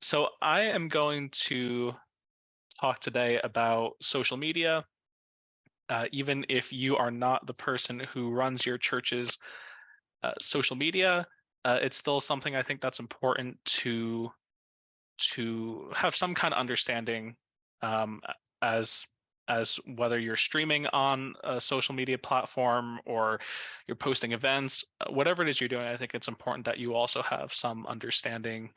So I am going to talk today about social media. Even if you are not the person who runs your church's social media, it's still something I think that's important to have some kind of understanding, um, as as whether you're streaming on a social media platform or you're posting events, whatever it is you're doing. I think it's important that you also have some understanding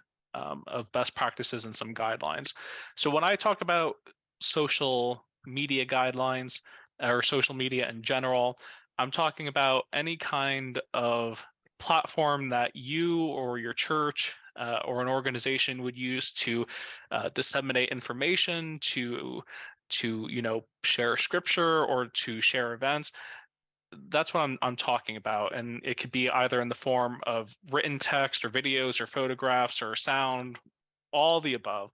of best practices and some guidelines. So when I talk about social media guidelines or social media in general, I'm talking about any kind of platform that you or your church or an organization would use to disseminate information, to share scripture or to share events. That's what I'm talking about, and it could be either in the form of written text or videos or photographs or sound, all the above,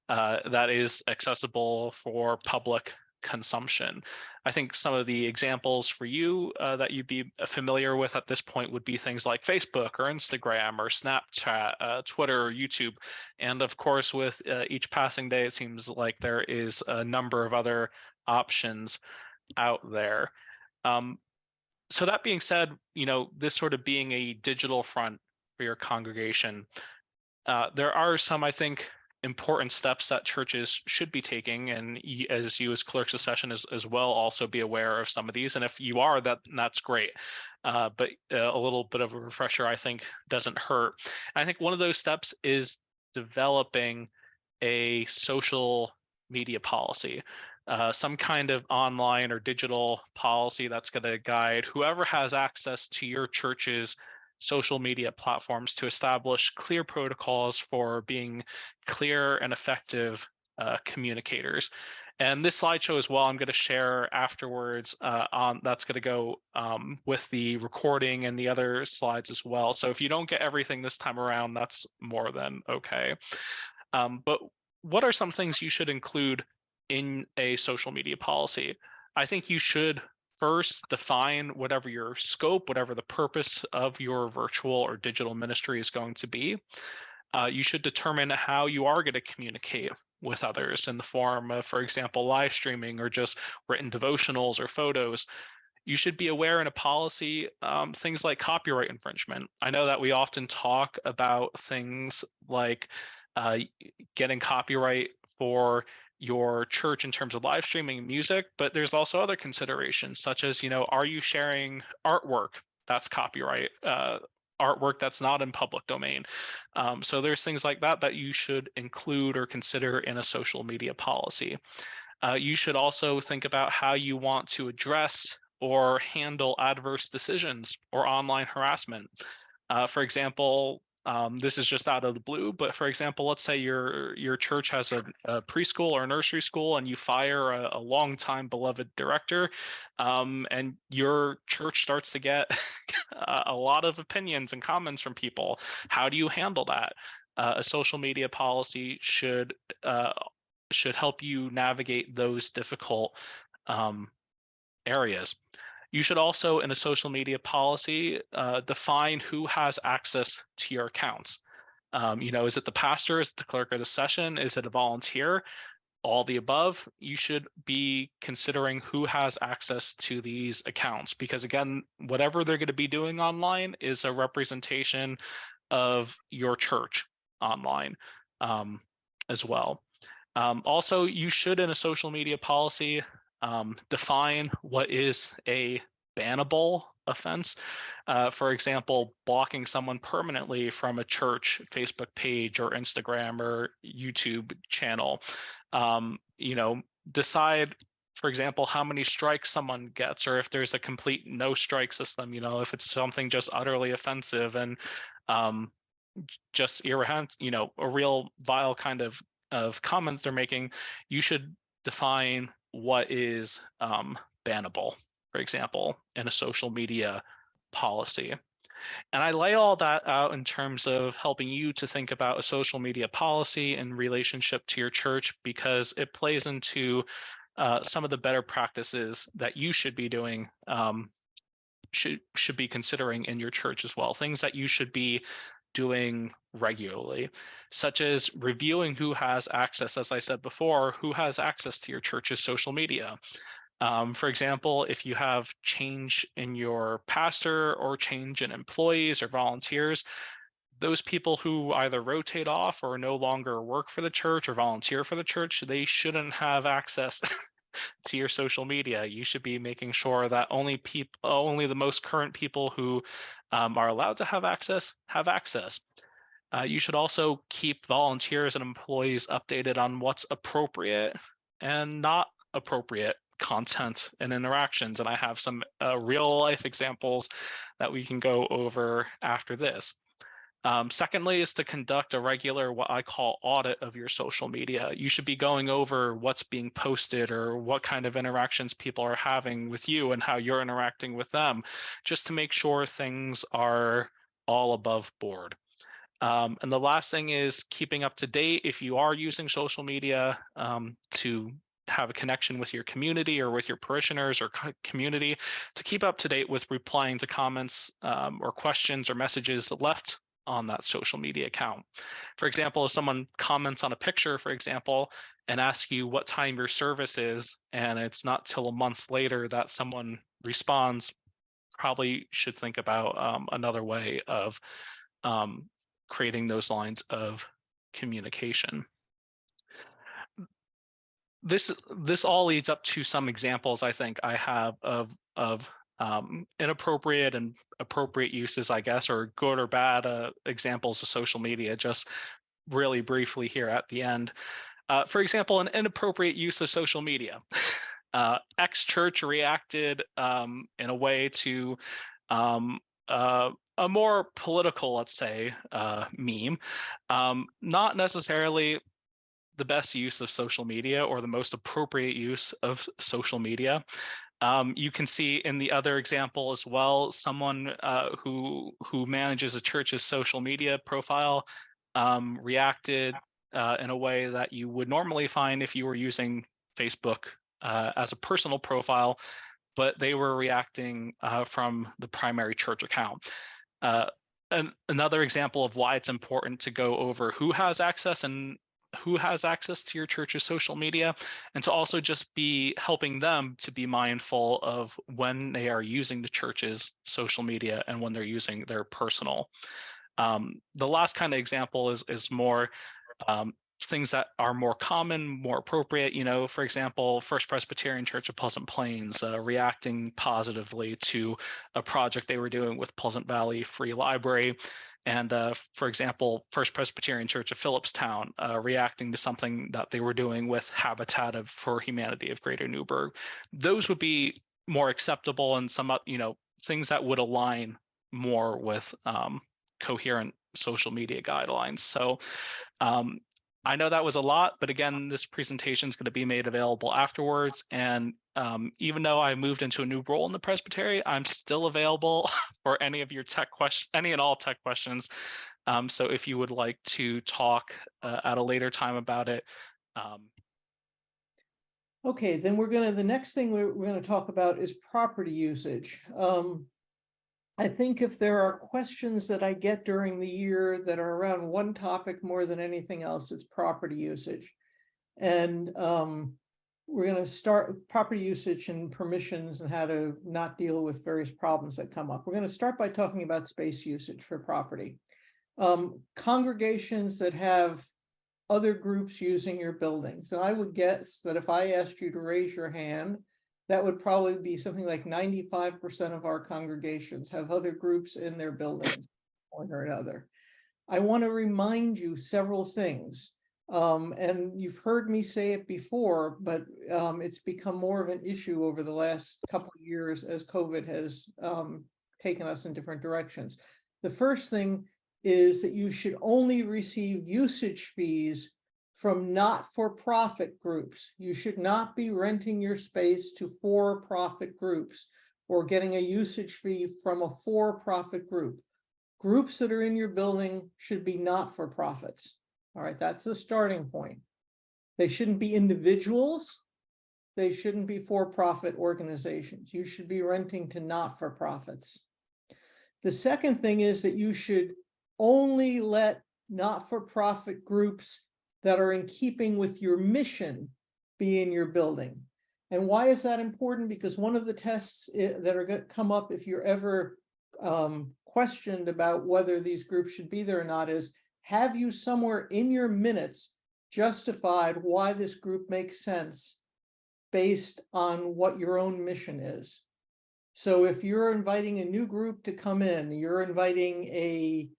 that is accessible for public consumption. I think some of the examples for you that you'd be familiar with at this point would be things like Facebook or Instagram or Snapchat, Twitter, or YouTube. And of course, with each passing day, it seems like there is a number of other options out there. Um, so that being said, this sort of being a digital front for your congregation, there are some, I think, important steps that churches should be taking, and as you as clerks of session as well also be aware of some of these. And if you are, that's great. But a little bit of a refresher, I think, doesn't hurt. And I think one of those steps is developing a social media policy, some kind of online or digital policy that's going to guide whoever has access to your church's social media platforms to establish clear protocols for being clear and effective communicators. And this slideshow as well, I'm going to share afterwards that's going to go with the recording and the other slides as well. So if you don't get everything this time around, that's more than okay. But what are some things you should include in a social media policy? I think you should first define whatever your scope, whatever the purpose of your virtual or digital ministry is going to be. You should determine how you are going to communicate with others in the form of, for example, live streaming or just written devotionals or photos. You should be aware in a policy things like copyright infringement. I know that we often talk about things like getting copyright for your church in terms of live streaming music, but there's also other considerations such as, are you sharing artwork that's copyright, artwork that's not in public domain? So there's things like that you should include or consider in a social media policy. You should also think about how you want to address or handle adverse decisions or online harassment. For example, this is just out of the blue, but for example, let's say your church has a preschool or a nursery school, and you fire a longtime beloved director, and your church starts to get a lot of opinions and comments from people. How do you handle that? A social media policy should help you navigate those difficult areas. You should also, in a social media policy, define who has access to your accounts. Is it the pastor? Is it the clerk of the session? Is it a volunteer? All the above. You should be considering who has access to these accounts, because again, whatever they're going to be doing online is a representation of your church online as well. Also, you should, in a social media policy, define what is a bannable offense. For example, blocking someone permanently from a church Facebook page or Instagram or YouTube channel. Decide, for example, how many strikes someone gets, or if there's a complete no strike system, if it's something just utterly offensive and just irreverent, a real vile kind of comments they're making, you should define what is bannable, for example, in a social media policy. And I lay all that out in terms of helping you to think about a social media policy in relationship to your church, because it plays into some of the better practices that you should be doing, should be considering in your church as well. Things that you should be doing regularly, such as reviewing who has access, as I said before, who has access to your church's social media. For example, if you have change in your pastor or change in employees or volunteers, those people who either rotate off or no longer work for the church or volunteer for the church, they shouldn't have access to your social media. You should be making sure that only the most current people who are allowed to have access have access. You should also keep volunteers and employees updated on what's appropriate and not appropriate content and interactions. And I have some real life examples that we can go over after this. Secondly is to conduct a regular, what I call audit of your social media. You should be going over what's being posted or what kind of interactions people are having with you and how you're interacting with them, just to make sure things are all above board. And the last thing is keeping up to date if you are using social media to have a connection with your community or with your parishioners or community, to keep up to date with replying to comments or questions or messages left on that social media account. For example, if someone comments on a picture, for example, and asks you what time your service is, and it's not till a month later that someone responds, probably should think about another way of creating those lines of communication. This all leads up to some examples I think I have of inappropriate and appropriate uses, I guess, or good or bad examples of social media, just really briefly here at the end. For example, an inappropriate use of social media. X church reacted in a way to a more political, let's say, meme. Not necessarily the best use of social media or the most appropriate use of social media. You can see in the other example as well, someone who manages a church's social media profile reacted in a way that you would normally find if you were using Facebook as a personal profile, but they were reacting from the primary church account. Another example of why it's important to go over who has access to your church's social media, and to also just be helping them to be mindful of when they are using the church's social media and when they're using their personal. The last kind of example is more things that are more common, more appropriate. For example, First Presbyterian Church of Pleasant Plains reacting positively to a project they were doing with Pleasant Valley Free Library. And for example, First Presbyterian Church of Phillipstown reacting to something that they were doing with Habitat for Humanity of Greater Newburgh. Those would be more acceptable and some, things that would align more with coherent social media guidelines. So I know that was a lot, but again, this presentation is going to be made available afterwards. And even though I moved into a new role in the Presbytery, I'm still available for any of your any and all tech questions. So if you would like to talk at a later time about it. Okay, then the next thing we're going to talk about is property usage. I think if there are questions that I get during the year that are around one topic more than anything else, it's property usage. And we're going to start property usage and permissions and how to not deal with various problems that come up. We're going to start by talking about space usage for property. Congregations that have other groups using your buildings. And I would guess that if I asked you to raise your hand, that would probably be something like 95% of our congregations have other groups in their buildings, one or another. I want to remind you several things. And you've heard me say it before, but it's become more of an issue over the last couple of years as COVID has taken us in different directions. The first thing is that you should only receive usage fees from not-for-profit groups. You should not be renting your space to for-profit groups or getting a usage fee from a for-profit group. Groups that are in your building should be not-for-profits. All right, that's the starting point. They shouldn't be individuals. They shouldn't be for-profit organizations. You should be renting to not-for-profits. The second thing is that you should only let not-for-profit groups that are in keeping with your mission be in your building. And why is that important? Because one of the tests that are going to come up if you're ever questioned about whether these groups should be there or not is, have you somewhere in your minutes justified why this group makes sense based on what your own mission is? So if you're inviting a new group to come in, you're inviting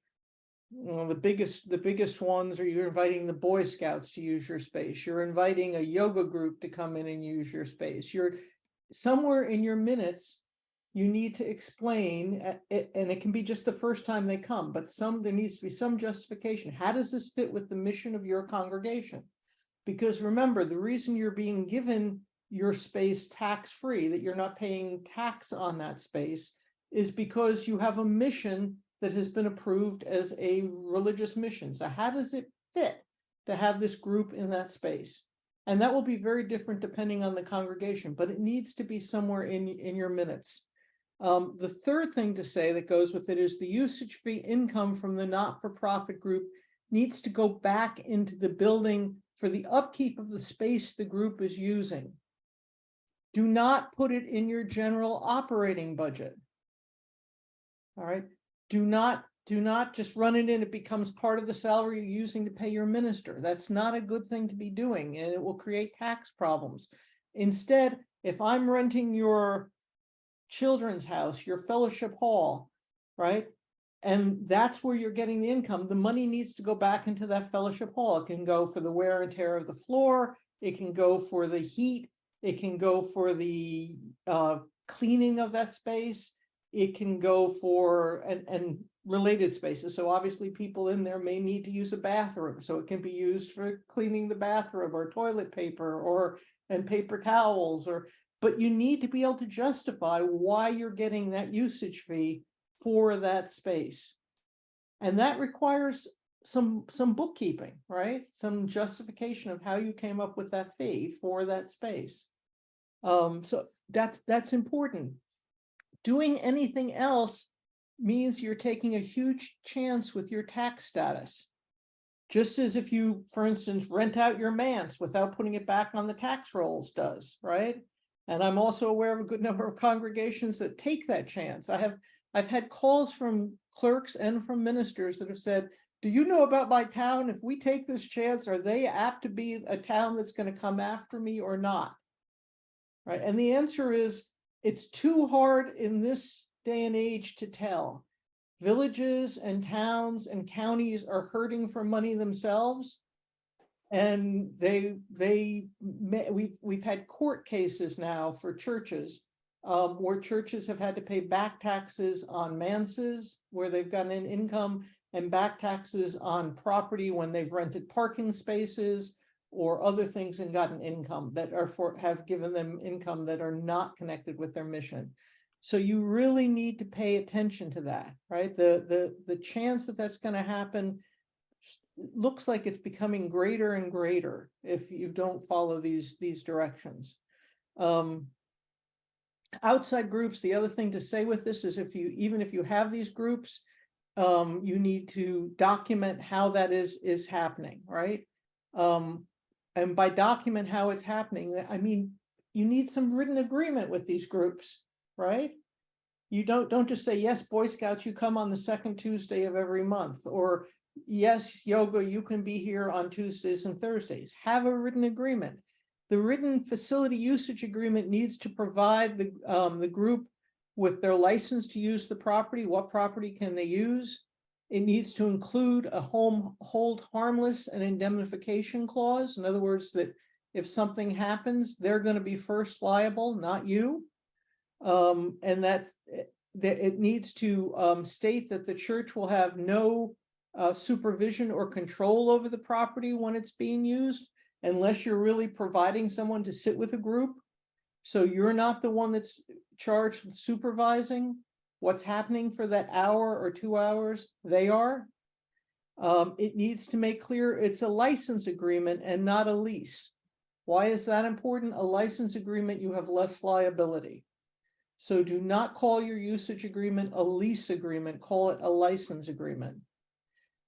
the biggest ones, or you're inviting the Boy Scouts to use your space, you're inviting a yoga group to come in and use your space, you're somewhere in your minutes, you need to explain it, and it can be just the first time they come, but there needs to be some justification. How does this fit with the mission of your congregation? Because remember, the reason you're being given your space tax-free, that you're not paying tax on that space, is because you have a mission that has been approved as a religious mission. So how does it fit to have this group in that space? And that will be very different depending on the congregation, but it needs to be somewhere in your minutes. The third thing to say that goes with it is the usage fee income from the not-for-profit group needs to go back into the building for the upkeep of the space the group is using. Do not put it in your general operating budget. All right. Do not just run it in. It becomes part of the salary you're using to pay your minister. That's not a good thing to be doing, and it will create tax problems. Instead, if I'm renting your children's house, your fellowship hall, right? And that's where you're getting the income. The money needs to go back into that fellowship hall. It can go for the wear and tear of the floor. It can go for the heat. It can go for the cleaning of that space. It can go for and related spaces. So obviously people in there may need to use a bathroom. So it can be used for cleaning the bathroom, or toilet paper, and paper towels, but you need to be able to justify why you're getting that usage fee for that space. And that requires some bookkeeping, right? Some justification of how you came up with that fee for that space. So that's important. Doing anything else means you're taking a huge chance with your tax status. Just as if you, for instance, rent out your manse without putting it back on the tax rolls does, right? And I'm also aware of a good number of congregations that take that chance. I've had calls from clerks and from ministers that have said, do you know about my town? If we take this chance, are they apt to be a town that's going to come after me or not? Right. And the answer is, it's too hard in this day and age to tell. Villages and towns and counties are hurting for money themselves. And we've had court cases now for churches where churches have had to pay back taxes on manses where they've gotten an income, and back taxes on property when they've rented parking spaces or other things and gotten income that have given them income that are not connected with their mission. So you really need to pay attention to that, right? The chance that that's going to happen looks like it's becoming greater and greater if you don't follow these directions. Outside groups, the other thing to say with this is, even if you have these groups, you need to document how that is happening, right? And by document how it's happening, I mean, you need some written agreement with these groups, right? You don't just say, yes, Boy Scouts, you come on the second Tuesday of every month, or yes, yoga, you can be here on Tuesdays and Thursdays. Have a written agreement. The written facility usage agreement needs to provide the group with their license to use the property. What property can they use? It needs to include a hold harmless and indemnification clause. In other words, that if something happens, they're going to be first liable, not you. And that it needs to state that the church will have no supervision or control over the property when it's being used, unless you're really providing someone to sit with a group. So you're not the one that's charged with supervising what's happening for that hour or 2 hours. They are. It needs to make clear it's a license agreement and not a lease. Why is that important? A license agreement, you have less liability. So do not call your usage agreement a lease agreement, call it a license agreement.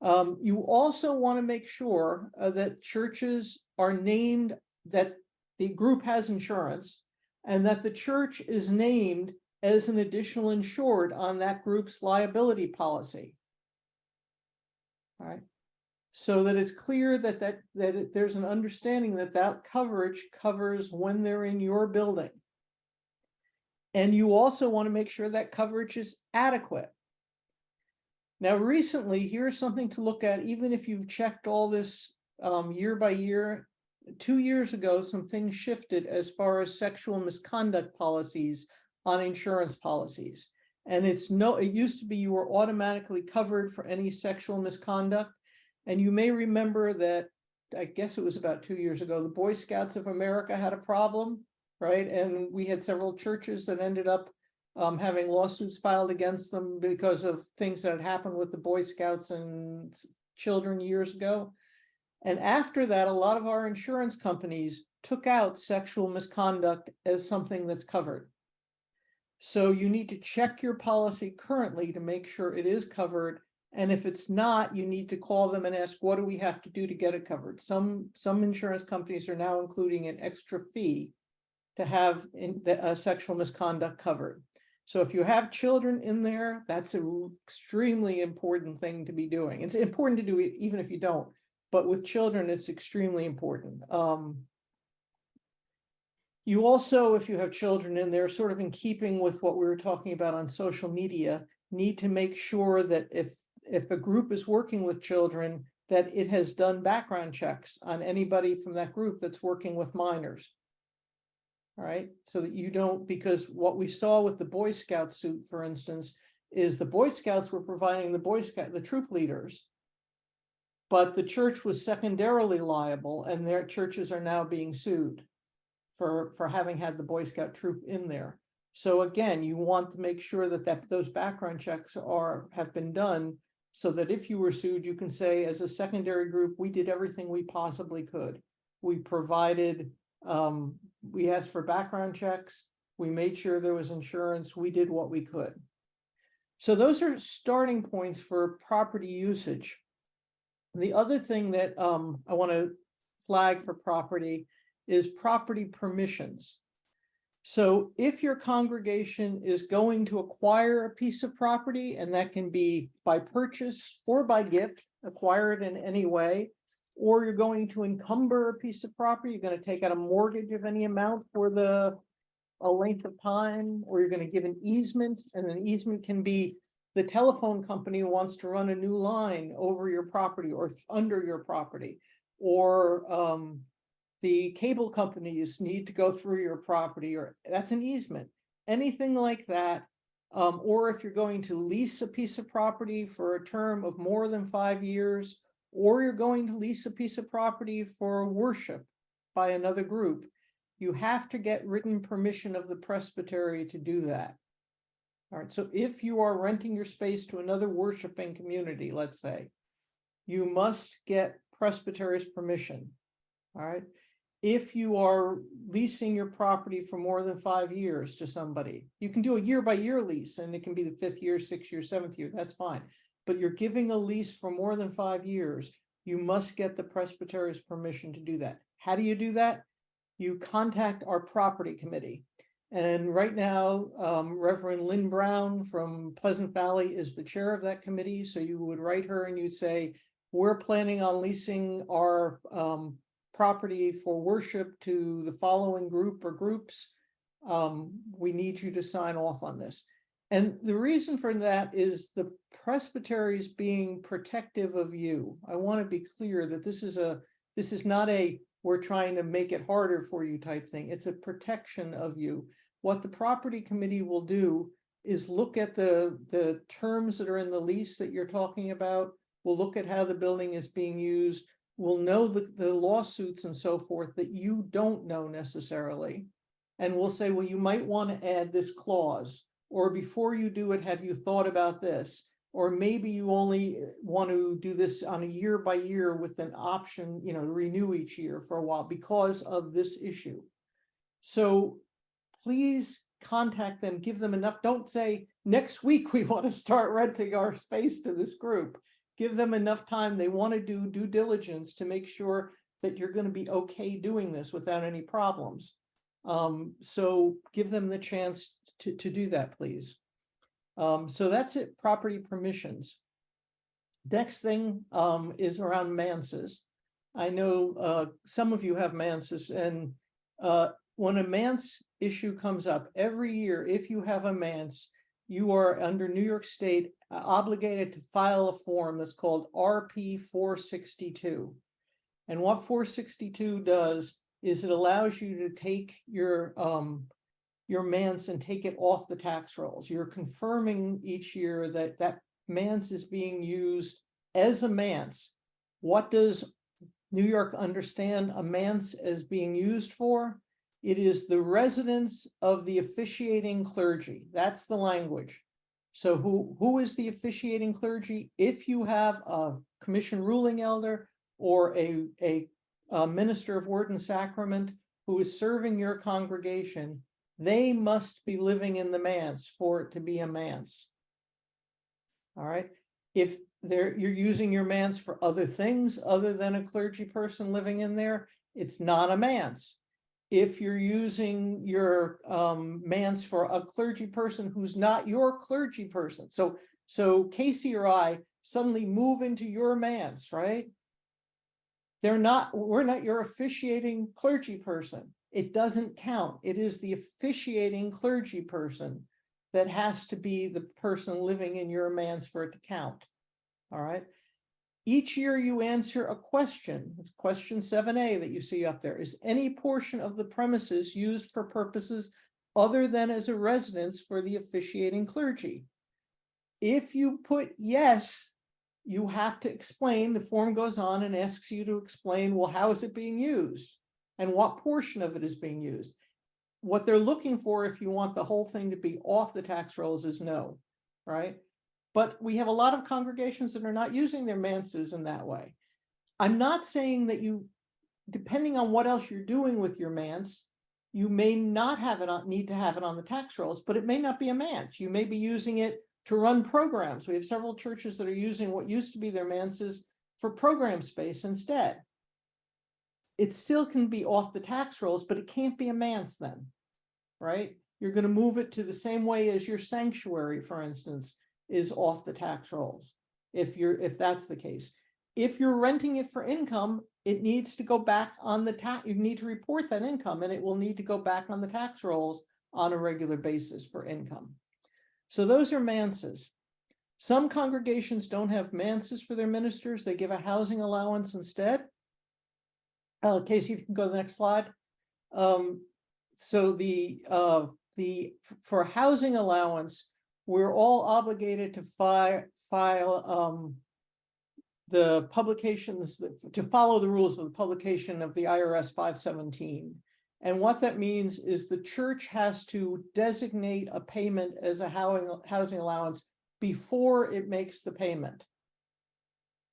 You also want to make sure that churches are named, that the group has insurance, and that the church is named as an additional insured on that group's liability policy. All right. So that it's clear that there's an understanding that that coverage covers when they're in your building. And you also want to make sure that coverage is adequate. Now, recently, here's something to look at, even if you've checked all this year by year. 2 years ago, some things shifted as far as sexual misconduct policies on insurance policies. And it used to be you were automatically covered for any sexual misconduct. And you may remember that, I guess it was about 2 years ago, the Boy Scouts of America had a problem, right? And we had several churches that ended up having lawsuits filed against them because of things that had happened with the Boy Scouts and children years ago. And after that, a lot of our insurance companies took out sexual misconduct as something that's covered. So you need to check your policy currently to make sure it is covered. And if it's not, you need to call them and ask, what do we have to do to get it covered? Some insurance companies are now including an extra fee to have sexual misconduct covered. So if you have children in there, that's an extremely important thing to be doing. It's important to do it even if you don't, but with children, it's extremely important. You also, if you have children in there, sort of in keeping with what we were talking about on social media, need to make sure that if a group is working with children, that it has done background checks on anybody from that group that's working with minors. All right, so that you don't, because what we saw with the Boy Scout suit, for instance, is the Boy Scouts were providing the troop leaders, but the church was secondarily liable, and their churches are now being sued for having had the Boy Scout troop in there. So again, you want to make sure that those background checks have been done, so that if you were sued, you can say, as a secondary group, we did everything we possibly could. We provided, we asked for background checks, we made sure there was insurance, we did what we could. So those are starting points for property usage. The other thing that I want to flag for property is property permissions. So if your congregation is going to acquire a piece of property, and that can be by purchase or by gift, acquire it in any way, or you're going to encumber a piece of property, you're going to take out a mortgage of any amount for a length of time, or you're going to give an easement, and an easement can be the telephone company wants to run a new line over your property or under your property, or the cable companies need to go through your property, or that's an easement, anything like that. Or if you're going to lease a piece of property for a term of more than 5 years, or you're going to lease a piece of property for worship by another group, you have to get written permission of the presbytery to do that. All right, so if you are renting your space to another worshiping community, let's say, you must get presbytery's permission. All right. If you are leasing your property for more than 5 years to somebody, you can do a year-by-year lease, and it can be the 5th year, 6th year, 7th year, that's fine. But you're giving a lease for more than 5 years, you must get the presbytery's permission to do that. How do you do that? You contact our property committee. And right now, Reverend Lynn Brown from Pleasant Valley is the chair of that committee. So you would write her and you'd say, we're planning on leasing our property for worship to the following group or groups. We need you to sign off on this. And the reason for that is the presbyteries being protective of you. I want to be clear that this is not a we're trying to make it harder for you type thing. It's a protection of you. What the property committee will do is look at the terms that are in the lease that you're talking about. We'll look at how the building is being used. We'll know the lawsuits and so forth that you don't know necessarily. And we'll say, well, you might want to add this clause, or before you do it, have you thought about this? Or maybe you only want to do this on a year by year with an option, to renew each year for a while because of this issue. So please contact them, give them enough. Don't say next week we want to start renting our space to this group. give them enough time. They want to do due diligence to make sure that you're going to be okay doing this without any problems. So give them the chance to do that, please. So that's it, property permissions. Next thing is around manses. I know some of you have manses, and when a manse issue comes up every year, if you have a manse, you are under New York State obligated to file a form that's called RP 462. And what 462 does is it allows you to take your manse and take it off the tax rolls. You're confirming each year that that manse is being used as a manse. What does New York understand a manse as being used for? It is the residence of the officiating clergy. That's the language. So who is the officiating clergy? If you have a commission ruling elder or a minister of word and sacrament who is serving your congregation, they must be living in the manse for it to be a manse. All right. If you're using your manse for other things other than a clergy person living in there, it's not a manse. If you're using your manse for a clergy person who's not your clergy person, so Casey or I suddenly move into your manse, right? We're not your officiating clergy person. It doesn't count. It is the officiating clergy person that has to be the person living in your manse for it to count. All right. Each year you answer a question. It's question 7A that you see up there. Is any portion of the premises used for purposes other than as a residence for the officiating clergy? If you put yes, you have to explain. The form goes on and asks you to explain, well, how is it being used? And what portion of it is being used? What they're looking for, if you want the whole thing to be off the tax rolls, is no, right? But we have a lot of congregations that are not using their manses in that way. I'm not saying that you, depending on what else you're doing with your manse, you may not have it on, need to have it on the tax rolls, but it may not be a manse. You may be using it to run programs. We have several churches that are using what used to be their manses for program space instead. It still can be off the tax rolls, but it can't be a manse then, right? You're going to move it to the same way as your sanctuary, for instance, is off the tax rolls. If that's the case, if you're renting it for income, it needs to go back on the tax. You need to report that income, and it will need to go back on the tax rolls on a regular basis for income. So those are manses. Some congregations don't have manses for their ministers. They give a housing allowance instead. Casey, if you can go to the next slide. So for housing allowance, we're all obligated to file the publications, to follow the rules of the publication of the IRS 517. And what that means is the church has to designate a payment as a housing allowance before it makes the payment.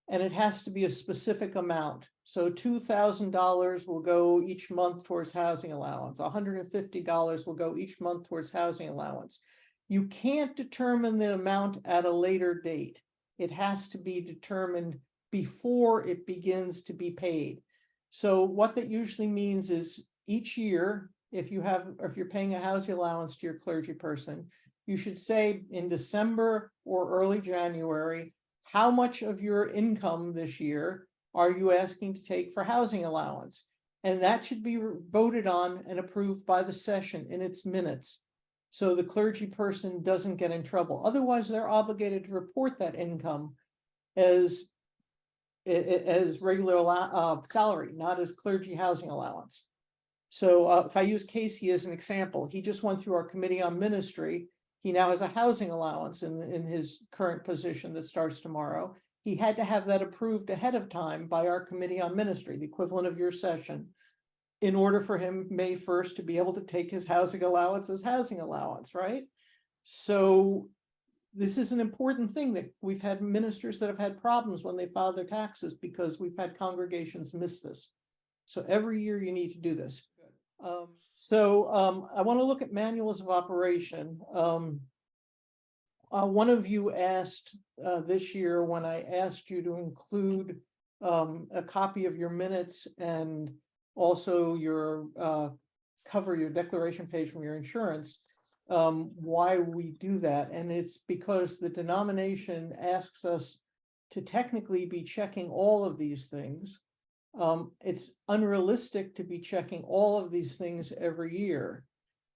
And it has to be a specific amount. So $2,000 will go each month towards housing allowance. $150 will go each month towards housing allowance. You can't determine the amount at a later date. It has to be determined before it begins to be paid. So what that usually means is each year, if you're paying a housing allowance to your clergy person, you should say in December or early January, how much of your income this year are you asking to take for housing allowance? And that should be voted on and approved by the session in its minutes, so the clergy person doesn't get in trouble. Otherwise, they're obligated to report that income as regular salary, not as clergy housing allowance. So if I use Casey as an example, he just went through our committee on ministry. He now has a housing allowance in his current position that starts tomorrow. He had to have that approved ahead of time by our committee on ministry, the equivalent of your session, in order for him May 1st to be able to take his housing allowance as housing allowance, right? So this is an important thing that we've had ministers that have had problems when they file their taxes because we've had congregations miss this. So every year you need to do this. I want to look at manuals of operation. one of you asked this year, when I asked you to include a copy of your minutes and also your cover your declaration page from your insurance, why we do that. And it's because the denomination asks us to technically be checking all of these things. It's unrealistic to be checking all of these things every year.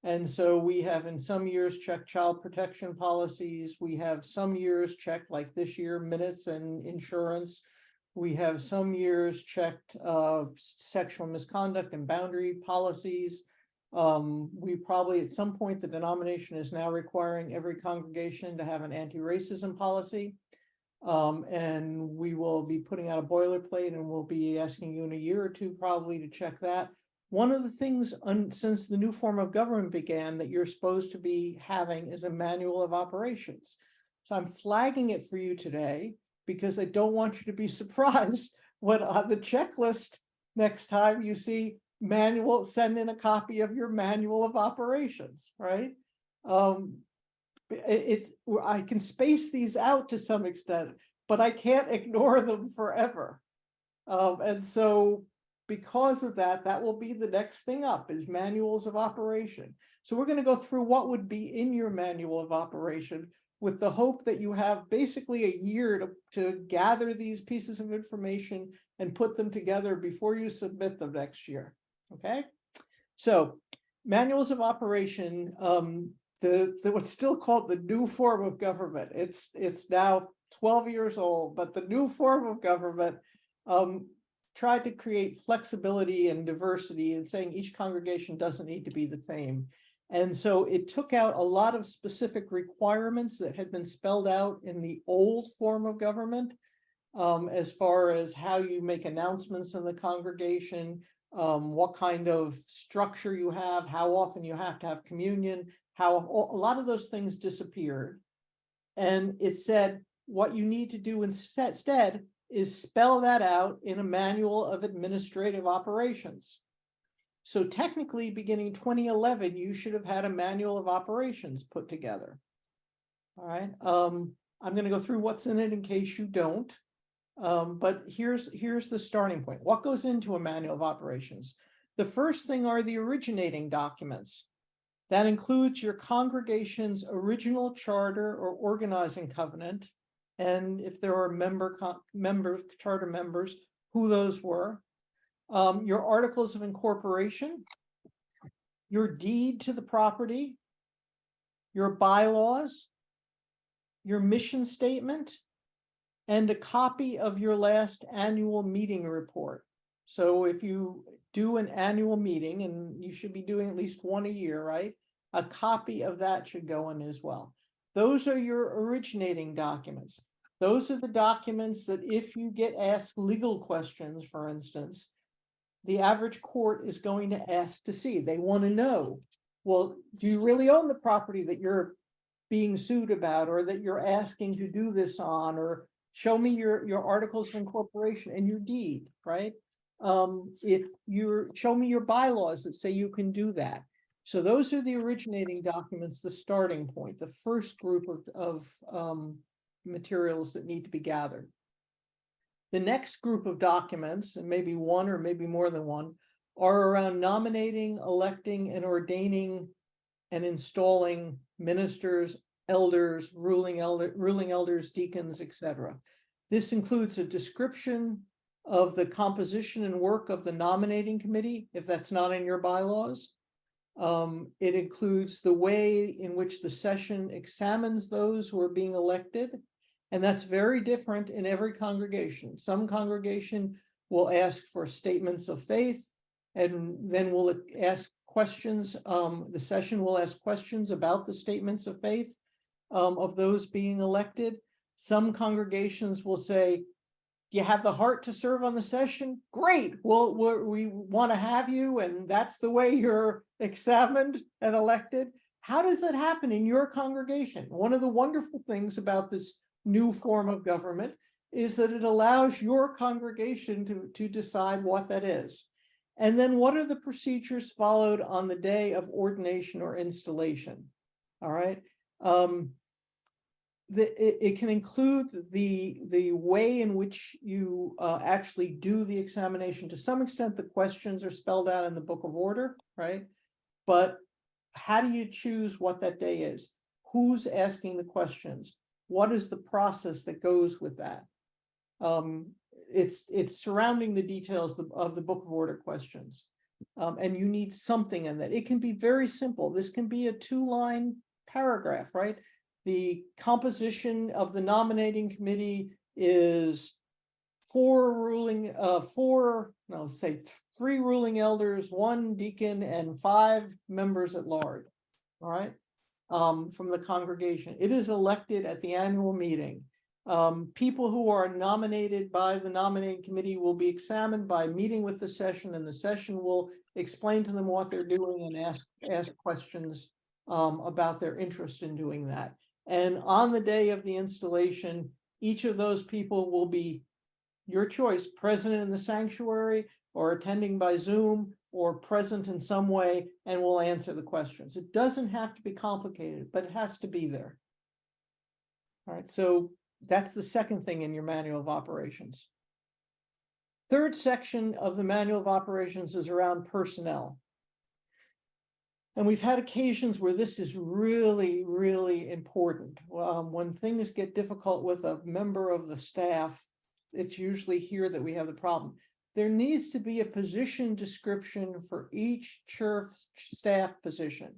And so we have in some years checked child protection policies. We have some years checked, like this year, minutes and insurance. We have some years checked sexual misconduct and boundary policies. We probably at some point, the denomination is now requiring every congregation to have an anti-racism policy. And we will be putting out a boilerplate, and we'll be asking you in a year or two probably to check that. One of the things since the new form of government began that you're supposed to be having is a manual of operations. So I'm flagging it for you today because I don't want you to be surprised when on the checklist next time you see manual, send in a copy of your manual of operations, right? I can space these out to some extent, but I can't ignore them forever. And so because of that, that will be the next thing up is manuals of operation. So we're going to go through what would be in your manual of operation with the hope that you have basically a year to gather these pieces of information and put them together before you submit them next year. Okay, so manuals of operation, what's still called the new form of government. It's now 12 years old, but the new form of government tried to create flexibility and diversity and saying each congregation doesn't need to be the same. And so it took out a lot of specific requirements that had been spelled out in the old form of government, as far as how you make announcements in the congregation, what kind of structure you have, how often you have to have communion, how a lot of those things disappeared. And it said what you need to do instead is spell that out in a manual of administrative operations. So technically, beginning 2011, you should have had a manual of operations put together. All right. I'm going to go through what's in it in case you don't. But here's the starting point. What goes into a manual of operations? The first thing are the originating documents. That includes your congregation's original charter or organizing covenant, and if there are charter members, who those were. Your articles of incorporation, your deed to the property, your bylaws, your mission statement, and a copy of your last annual meeting report. So if you do an annual meeting, and you should be doing at least one a year, right? A copy of that should go in as well. Those are your originating documents. Those are the documents that if you get asked legal questions, for instance, the average court is going to ask to see. They want to know, well, do you really own the property that you're being sued about, or that you're asking to do this on, or show me your articles of incorporation and your deed, right? If you're show me your bylaws that say you can do that. So those are the originating documents, the starting point, the first group of materials that need to be gathered. The next group of documents, and maybe one or maybe more than one, are around nominating, electing, and ordaining and installing ministers, elders, ruling elders, deacons, etc. This includes a description of the composition and work of the nominating committee, if that's not in your bylaws. It includes the way in which the session examines those who are being elected. And that's very different in every congregation. Some congregation will ask for statements of faith, and then will ask questions. The session will ask questions about the statements of faith of those being elected. Some congregations will say, do you have the heart to serve on the session? Great. Well, we want to have you, and that's the way you're examined and elected. How does that happen in your congregation? One of the wonderful things about this new form of government is that it allows your congregation to decide what that is. And then what are the procedures followed on the day of ordination or installation? All right. it can include the way in which you actually do the examination. To some extent, the questions are spelled out in the book of order, right? But how do you choose what that day is? Who's asking the questions? What is the process that goes with that? It's surrounding the details of the book of order questions. And you need something in that. It can be very simple. This can be a 2-line paragraph, right? The composition of the nominating committee is 3 ruling elders, 1 deacon, and 5 members at large. All right, from the congregation. It is elected at the annual meeting. People who are nominated by the nominating committee will be examined by meeting with the session, and the session will explain to them what they're doing and ask questions about their interest in doing that. And on the day of the installation, each of those people will be, your choice, present in the sanctuary or attending by Zoom or present in some way, and will answer the questions. It doesn't have to be complicated, but it has to be there. All right, so that's the second thing in your manual of operations. Third section of the manual of operations is around personnel. And we've had occasions where this is really, really important. When things get difficult with a member of the staff, it's usually here that we have the problem. There needs to be a position description for each church staff position.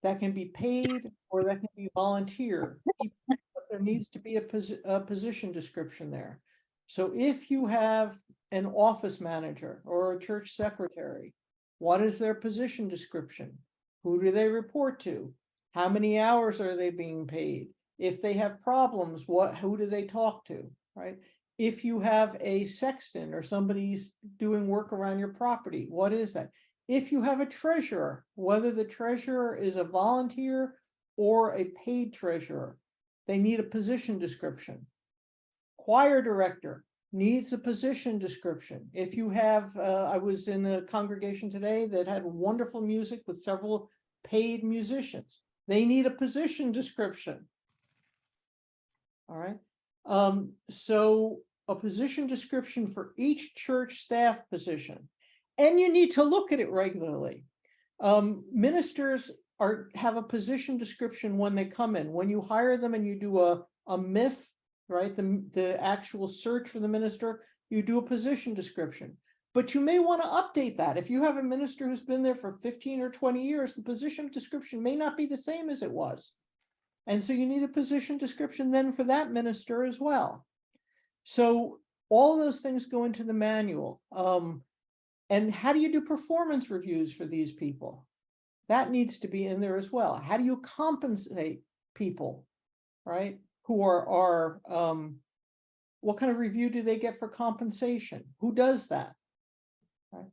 That can be paid or that can be volunteer. But there needs to be a position description there. So if you have an office manager or a church secretary, what is their position description? Who do they report to? How many hours are they being paid? If they have problems, who do they talk to, right? If you have a sexton or somebody's doing work around your property, what is that? If you have a treasurer, whether the treasurer is a volunteer or a paid treasurer, they need a position description. Choir director needs a position description. If you have, I was in a congregation today that had wonderful music with several paid musicians. They need a position description. All right. So a position description for each church staff position. And you need to look at it regularly. Ministers have a position description when they come in. When you hire them and you do a MIF, right, the actual search for the minister, you do a position description. But you may want to update that. If you have a minister who's been there for 15 or 20 years, the position description may not be the same as it was. And so you need a position description then for that minister as well. So all those things go into the manual. And how do you do performance reviews for these people? That needs to be in there as well. How do you compensate people, right? Who are what kind of review do they get for compensation? Who does that? Right?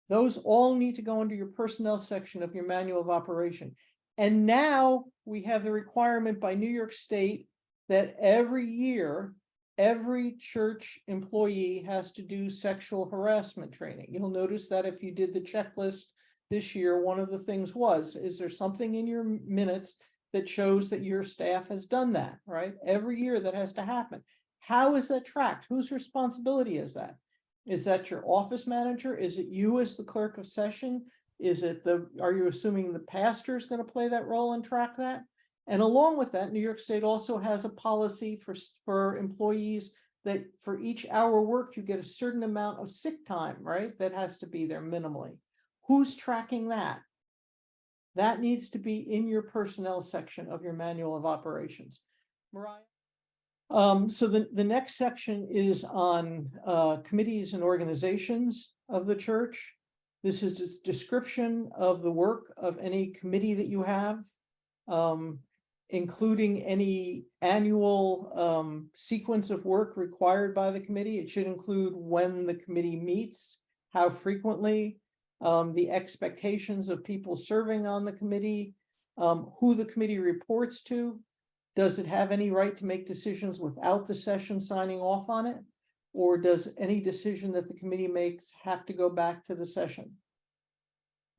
Those all need to go into your personnel section of your manual of operation. And now we have the requirement by New York State that every year, every church employee has to do sexual harassment training. You'll notice that if you did the checklist this year, one of the things was, is there something in your minutes that shows that your staff has done that, right? Every year that has to happen. How is that tracked? Whose responsibility is that? Is that your office manager? Is it you as the clerk of session? Are you assuming the pastor is going to play that role and track that? And along with that, New York State also has a policy for employees that for each hour worked, you get a certain amount of sick time, right? That has to be there minimally. Who's tracking that? That needs to be in your personnel section of your manual of operations. Mariah? So the next section is on committees and organizations of the church. This is a description of the work of any committee that you have, including any annual sequence of work required by the committee. It should include when the committee meets, how frequently, the expectations of people serving on the committee, who the committee reports to. Does it have any right to make decisions without the session signing off on it? Or does any decision that the committee makes have to go back to the session?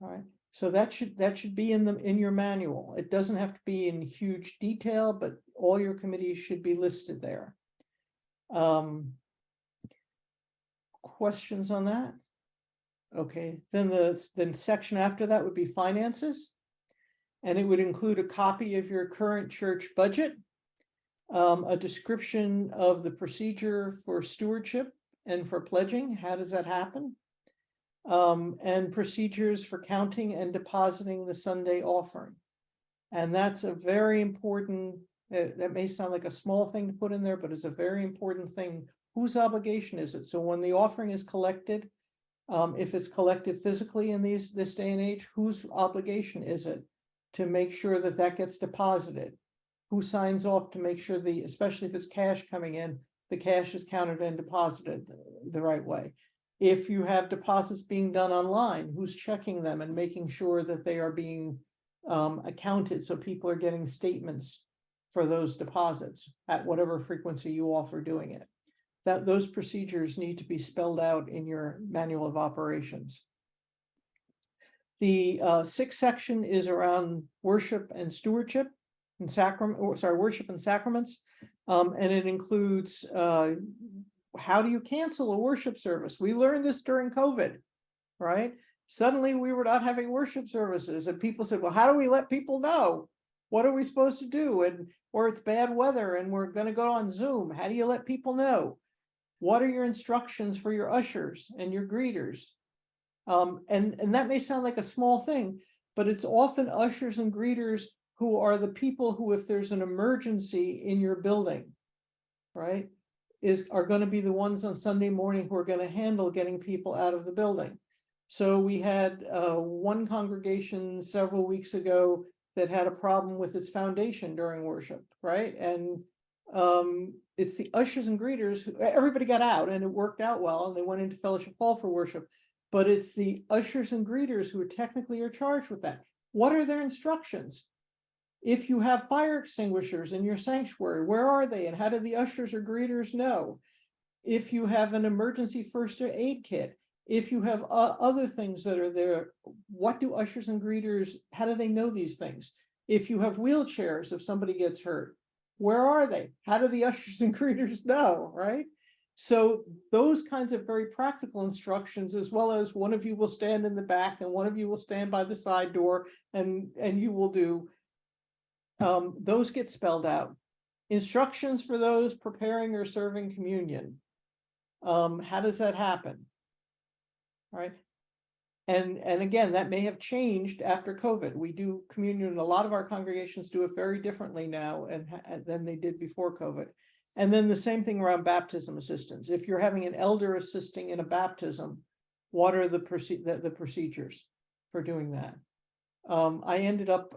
All right, so that should be in your manual. It doesn't have to be in huge detail, but all your committees should be listed there. Questions on that? Okay, then the section after that would be finances. And it would include a copy of your current church budget, a description of the procedure for stewardship and for pledging. How does that happen? And procedures for counting and depositing the Sunday offering. And that's a very important, that may sound like a small thing to put in there, but it's a very important thing. Whose obligation is it? So when the offering is collected, if it's collected physically in this day and age, whose obligation is it to make sure that that gets deposited? Who signs off to make sure especially if it's cash coming in, the cash is counted and deposited the right way? If you have deposits being done online, who's checking them and making sure that they are being accounted, so people are getting statements for those deposits at whatever frequency you offer doing it? That those procedures need to be spelled out in your manual of operations. The sixth section is around worship and stewardship and worship and sacraments, and it includes how do you cancel a worship service? We learned this during COVID, right? Suddenly we were not having worship services, and people said, well, how do we let people know? What are we supposed to do? Or it's bad weather and we're going to go on Zoom. How do you let people know? What are your instructions for your ushers and your greeters? And that may sound like a small thing, but it's often ushers and greeters who are the people who, if there's an emergency in your building, right, are going to be the ones on Sunday morning who are going to handle getting people out of the building. So we had one congregation several weeks ago that had a problem with its foundation during worship, right? And it's the ushers and greeters who, everybody got out and it worked out well and they went into fellowship hall for worship, but it's the ushers and greeters who technically are charged with that. What are their instructions? If you have fire extinguishers in your sanctuary, where are they and how do the ushers or greeters know? If you have an emergency first aid kit, if you have other things that are there, what do ushers and greeters, how do they know these things? If you have wheelchairs, if somebody gets hurt, where are they? How do the ushers and greeters know, right? So those kinds of very practical instructions, as well as one of you will stand in the back and one of you will stand by the side door and you will do, those get spelled out. Instructions for those preparing or serving communion. How does that happen? Right. And again, that may have changed after COVID. We do communion, a lot of our congregations do it very differently now than they did before COVID. And then the same thing around baptism assistance. If you're having an elder assisting in a baptism, what are the procedures for doing that? I ended up,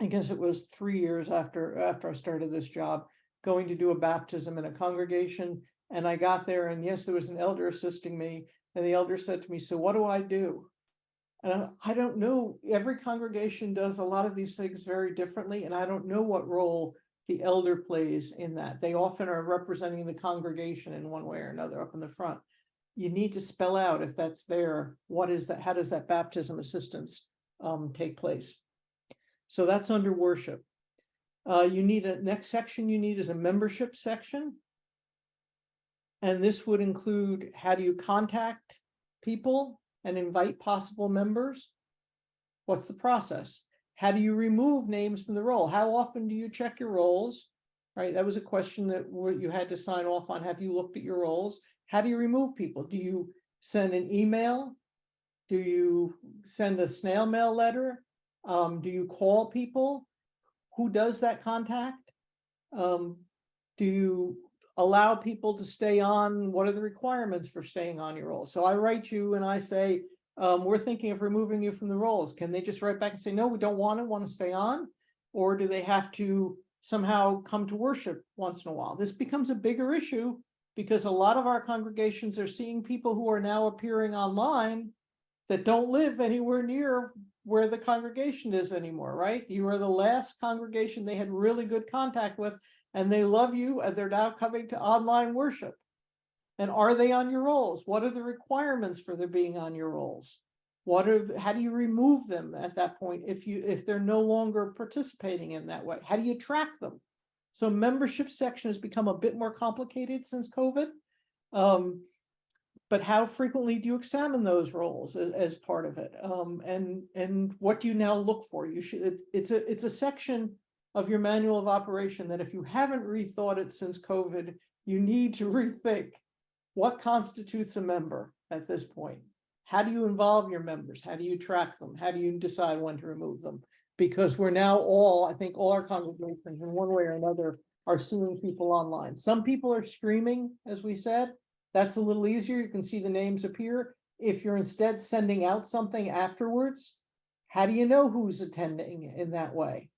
I guess it was 3 years after I started this job, going to do a baptism in a congregation. And I got there and yes, there was an elder assisting me. And the elder said to me, so what do I do? And I don't know. Every congregation does a lot of these things very differently. And I don't know what role the elder plays in that. They often are representing the congregation in one way or another up in the front. You need to spell out if that's there. What is that? How does that baptism assistance take place? So that's under worship. You need a next section you need is a membership section. And this would include how do you contact people and invite possible members? What's the process? How do you remove names from the roll? How often do you check your rolls? Right, that was a question that you had to sign off on. Have you looked at your rolls? How do you remove people? Do you send an email? Do you send a snail mail letter? Do you call people? Who does that contact? Do you allow people to stay on? What are the requirements for staying on your roll? So I write you and I say, we're thinking of removing you from the rolls. Can they just write back and say, no, we don't want to stay on? Or do they have to somehow come to worship once in a while? This becomes a bigger issue because a lot of our congregations are seeing people who are now appearing online that don't live anywhere near where the congregation is anymore, right? You are the last congregation they had really good contact with, and they love you, and they're now coming to online worship. And are they on your rolls? What are the requirements for their being on your rolls? How do you remove them at that point if they're no longer participating in that way? How do you track them? So membership section has become a bit more complicated since COVID. But how frequently do you examine those roles as part of it? And what do you now look for? You should, it's a section of your manual of operation that if you haven't rethought it since COVID, you need to rethink what constitutes a member at this point. How do you involve your members? How do you track them? How do you decide when to remove them? Because we're now all, I think all our congregations in one way or another are seeing people online. Some people are streaming, as we said. That's a little easier. You can see the names appear. If you're instead sending out something afterwards, how do you know who's attending in that way?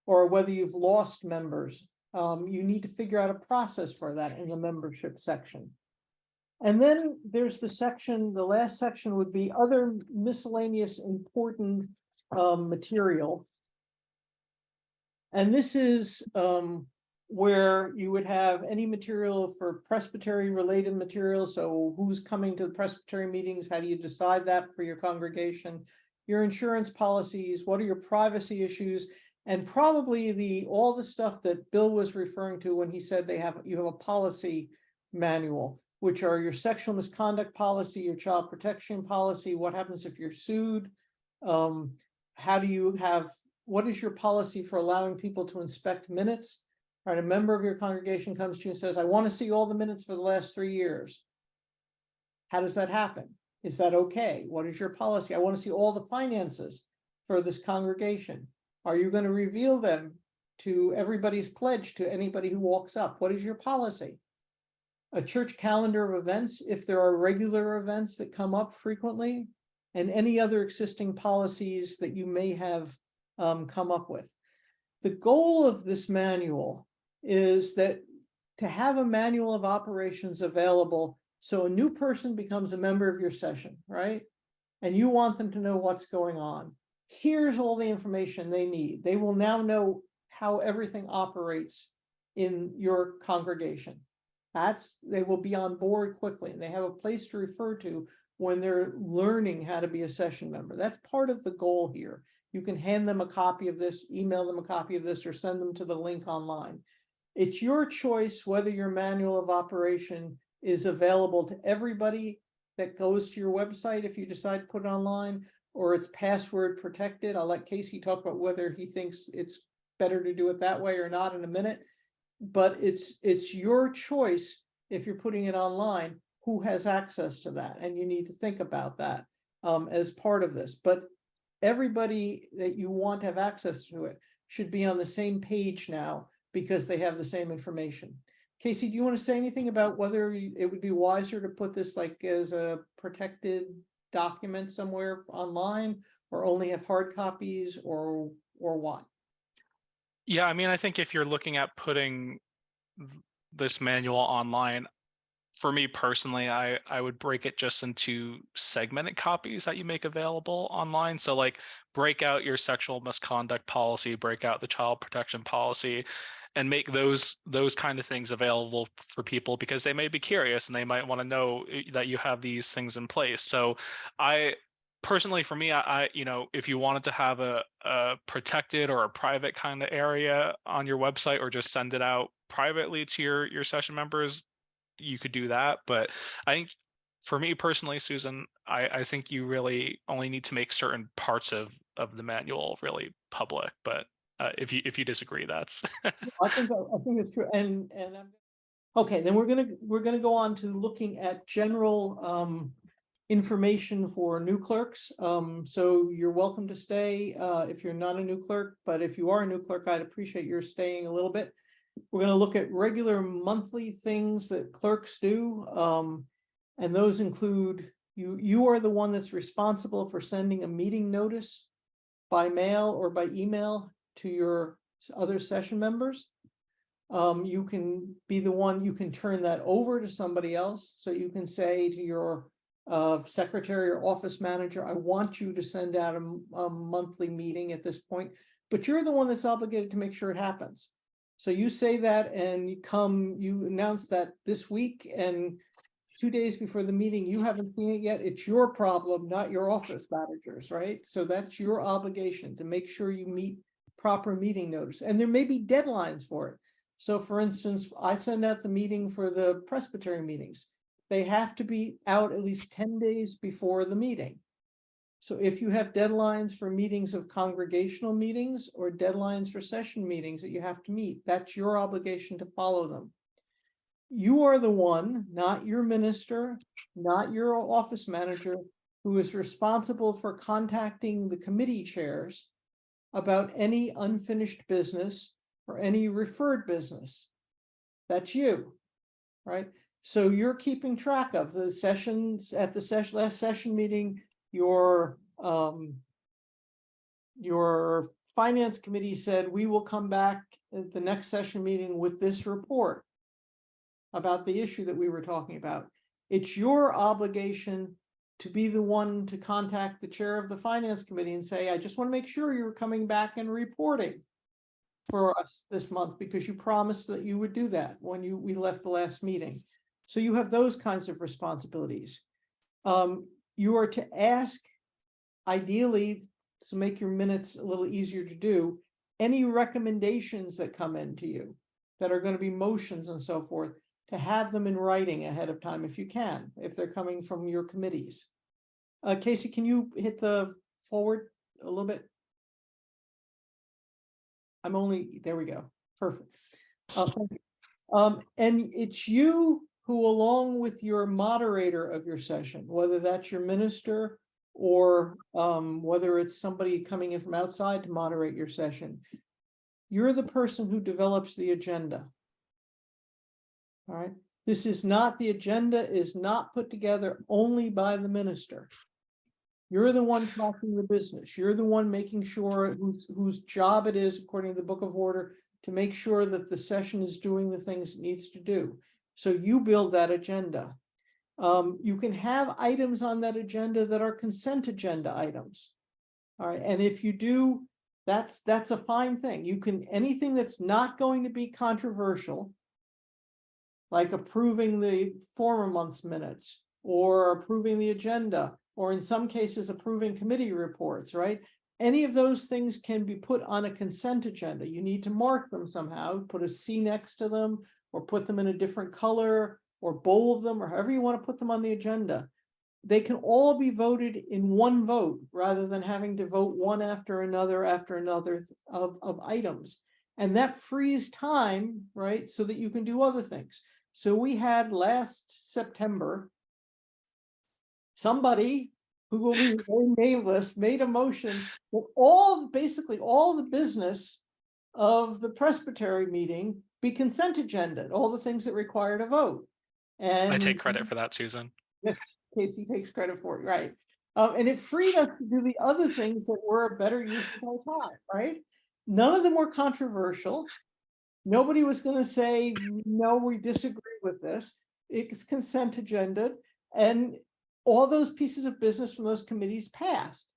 Or whether you've lost members. You need to figure out a process for that in the membership section. And then there's the section, the last section would be other miscellaneous important material. And this is where you would have any material for presbytery related material. So who's coming to the presbytery meetings? How do you decide that for your congregation? Your insurance policies, what are your privacy issues? And probably all the stuff that Bill was referring to when he said you have a policy manual, which are your sexual misconduct policy, your child protection policy, what happens if you're sued? What is your policy for allowing people to inspect minutes? Right, a member of your congregation comes to you and says, I want to see all the minutes for the last 3 years. How does that happen? Is that okay? What is your policy? I want to see all the finances for this congregation. Are you going to reveal them to everybody's pledge to anybody who walks up? What is your policy? A church calendar of events, if there are regular events that come up frequently, and any other existing policies that you may have come up with. The goal of this manual is that to have a manual of operations available so a new person becomes a member of your session, right? And you want them to know what's going on. Here's all the information they need. They will now know how everything operates in your congregation. They will be on board quickly and they have a place to refer to when they're learning how to be a session member. That's part of the goal here. You can hand them a copy of this, email them a copy of this, or send them to the link online. It's your choice whether your manual of operation is available to everybody that goes to your website if you decide to put it online, or it's password protected. I'll let Casey talk about whether he thinks it's better to do it that way or not in a minute. But it's your choice if you're putting it online, who has access to that, and you need to think about that as part of this. But everybody that you want to have access to it should be on the same page now because they have the same information. Casey, do you want to say anything about whether it would be wiser to put this like as a protected document somewhere online, or only have hard copies, or what? Yeah, I mean, I think if you're looking at putting this manual online, for me personally, I would break it just into segmented copies that you make available online. So like break out your sexual misconduct policy, break out the child protection policy, and make those kind of things available for people because they may be curious and they might want to know that you have these things in place. So personally, for me, I if you wanted to have a protected or a private kind of area on your website, or just send it out privately to your session members, you could do that. But I think for me personally, Susan, I think you really only need to make certain parts of the manual really public. But if you disagree, that's I think it's true. And okay, then we're gonna go on to looking at general information for new clerks. So you're welcome to stay if you're not a new clerk, but if you are a new clerk, I'd appreciate your staying a little bit. We're going to look at regular monthly things that clerks do. And those include, you are the one that's responsible for sending a meeting notice by mail or by email to your other session members. You can be the one, you can turn that over to somebody else. So you can say to your secretary or office manager, I want you to send out a monthly meeting at this point, but you're the one that's obligated to make sure it happens. So you say that and you announce that this week, and 2 days before the meeting, you haven't seen it yet, it's your problem, not your office managers, right? So that's your obligation to make sure you meet proper meeting notice, and there may be deadlines for it. So for instance, I send out the meeting for the Presbytery meetings. They have to be out at least 10 days before the meeting. So if you have deadlines for meetings of congregational meetings or deadlines for session meetings that you have to meet, that's your obligation to follow them. You are the one, not your minister, not your office manager, who is responsible for contacting the committee chairs about any unfinished business or any referred business. That's you, right? So you're keeping track of the sessions at the last session meeting. Your finance committee said, we will come back at the next session meeting with this report about the issue that we were talking about. It's your obligation to be the one to contact the chair of the finance committee and say, I just want to make sure you're coming back and reporting for us this month, because you promised that you would do that when we left the last meeting. So you have those kinds of responsibilities. You are to ask, ideally, to make your minutes a little easier to do, any recommendations that come into you that are going to be motions and so forth, to have them in writing ahead of time if you can, if they're coming from your committees. Casey, can you hit the forward a little bit? There we go. Perfect. Thank you. And it's you who, along with your moderator of your session, whether that's your minister or whether it's somebody coming in from outside to moderate your session, you're the person who develops the agenda. All right. The agenda is not put together only by the minister. You're the one tracking the business. You're the one making sure whose job it is, according to the Book of Order, to make sure that the session is doing the things it needs to do. So you build that agenda. You can have items on that agenda that are consent agenda items. All right. And if you do, that's a fine thing. Anything that's not going to be controversial, like approving the former month's minutes or approving the agenda, or in some cases approving committee reports, right? Any of those things can be put on a consent agenda. You need to mark them somehow, put a C next to them, or put them in a different color, or bold them, or however you want to put them on the agenda. They can all be voted in one vote rather than having to vote one after another of items. And that frees time, right, so that you can do other things. So we had last September, somebody who will be very nameless made a motion that basically all the business of the Presbytery meeting be consent agenda, all the things that required a vote. And I take credit for that, Susan. Yes, Casey takes credit for it, right? And it freed us to do the other things that were a better use of our time, right? None of them were controversial. Nobody was going to say, no, we disagree with this. It's consent agenda. And all those pieces of business from those committees passed.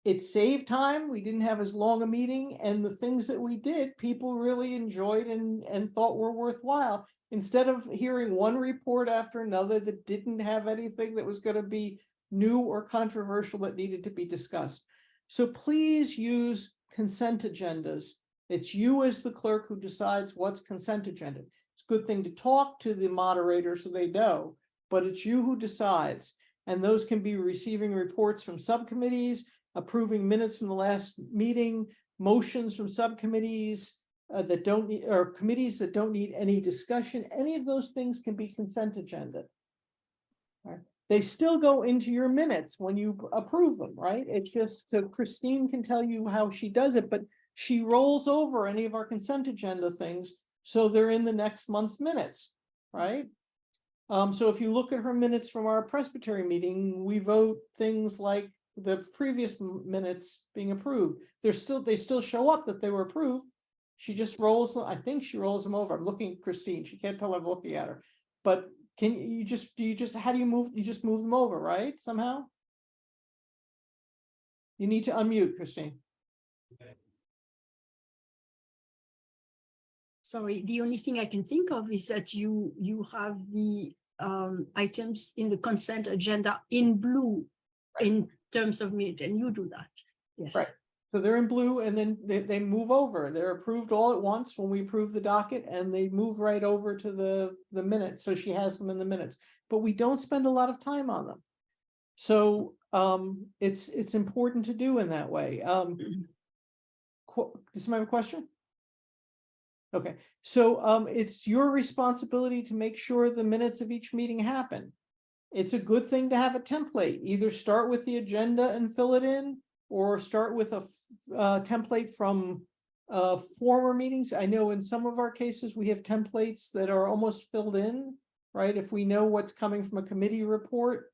It saved time. We didn't have as long a meeting. And the things that we did, people really enjoyed and thought were worthwhile. Instead of hearing one report after another that didn't have anything that was going to be new or controversial that needed to be discussed. So please use consent agendas. It's you as the clerk who decides what's consent agenda. It's a good thing to talk to the moderator so they know, but it's you who decides. And those can be receiving reports from subcommittees, approving minutes from the last meeting, motions from subcommittees that don't need, or committees that don't need any discussion. Any of those things can be consent agenda. Right. They still go into your minutes when you approve them, right? It's just so Christine can tell you how she does it, but she rolls over any of our consent agenda things so they're in the next month's minutes, right? So if you look at her minutes from our Presbytery meeting, we vote things like the previous minutes being approved. They still show up that they were approved. She just rolls them. I think she rolls them over. I'm looking at Christine. She can't tell I'm looking at her. But how do you move? You just move them over, right? Somehow? You need to unmute, Christine. Sorry, the only thing I can think of is that you have the items in the consent agenda in blue in terms of minute, and you do that. Yes. Right. So they're in blue, and then they move over. They're approved all at once when we approve the docket, and they move right over to the minutes. So she has them in the minutes, but we don't spend a lot of time on them. So it's important to do in that way. Does somebody have a question? Okay, so it's your responsibility to make sure the minutes of each meeting happen. It's a good thing to have a template. Either start with the agenda and fill it in, or start with a template from former meetings. I know in some of our cases, we have templates that are almost filled in, right? If we know what's coming from a committee report,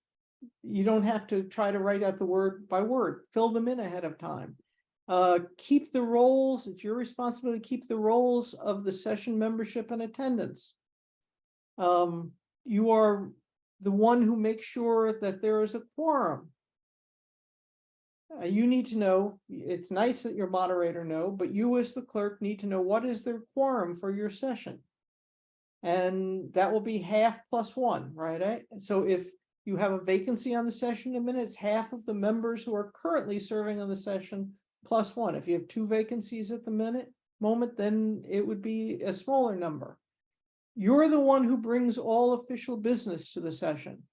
you don't have to try to write out the word by word, fill them in ahead of time. Keep the roles, it's your responsibility to keep the roles of the session membership and attendance. You are the one who makes sure that there is a quorum. You need to know, it's nice that your moderator know, but you as the clerk need to know what is the quorum for your session. And that will be half plus one, right? So if you have a vacancy on the session in minutes, half of the members who are currently serving on the session plus one. If you have two vacancies at the moment, then it would be a smaller number. You're the one who brings all official business to the session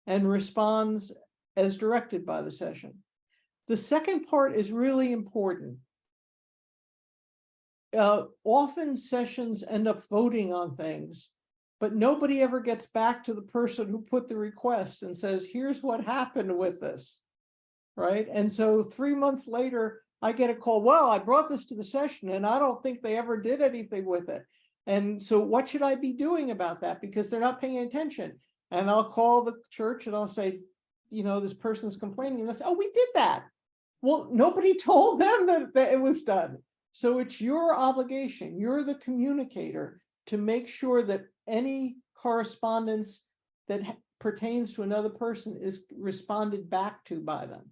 and responds as directed by the session. The second part is really important. Often sessions end up voting on things, but nobody ever gets back to the person who put the request and says, here's what happened with this, right? And so 3 months later, I get a call, well, I brought this to the session and I don't think they ever did anything with it. And so what should I be doing about that? Because they're not paying attention. And I'll call the church and I'll say, this person's complaining, and they'll say, oh, we did that. Well, nobody told them that it was done. So it's your obligation. You're the communicator to make sure that any correspondence that pertains to another person is responded back to by them,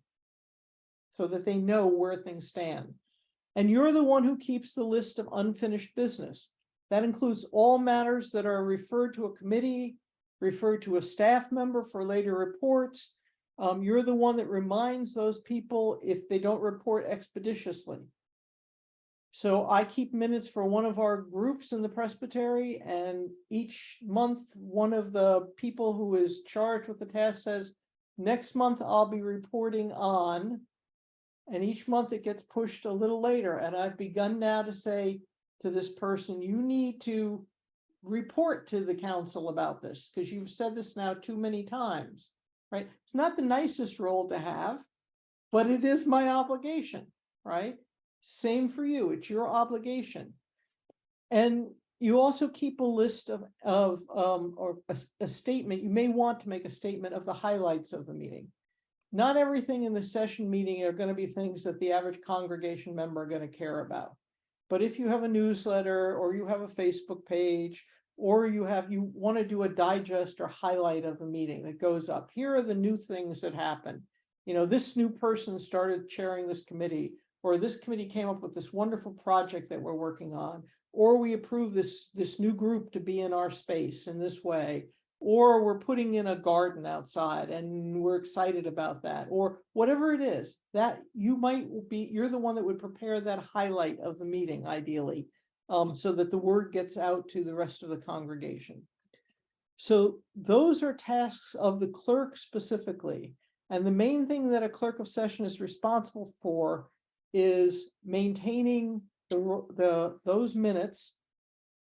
so that they know where things stand. And you're the one who keeps the list of unfinished business. That includes all matters that are referred to a committee, referred to a staff member for later reports. You're the one that reminds those people if they don't report expeditiously. So I keep minutes for one of our groups in the presbytery, and each month, one of the people who is charged with the task says, next month I'll be reporting on, and each month it gets pushed a little later. And I've begun now to say to this person, you need to report to the council about this because you've said this now too many times. Right? It's not the nicest role to have, but it is my obligation, right? Same for you, it's your obligation. And you also keep a list or a statement. You may want to make a statement of the highlights of the meeting. Not everything in the session meeting are going to be things that the average congregation member are going to care about. But if you have a newsletter or you have a Facebook page, or you want to do a digest or highlight of the meeting that goes up. Here are the new things that happened. This new person started chairing this committee, or this committee came up with this wonderful project that we're working on, or we approve this new group to be in our space in this way, or we're putting in a garden outside and we're excited about that, or whatever it is that you're the one that would prepare that highlight of the meeting, ideally. So that the word gets out to the rest of the congregation. So those are tasks of the clerk specifically. And the main thing that a clerk of session is responsible for is maintaining those minutes,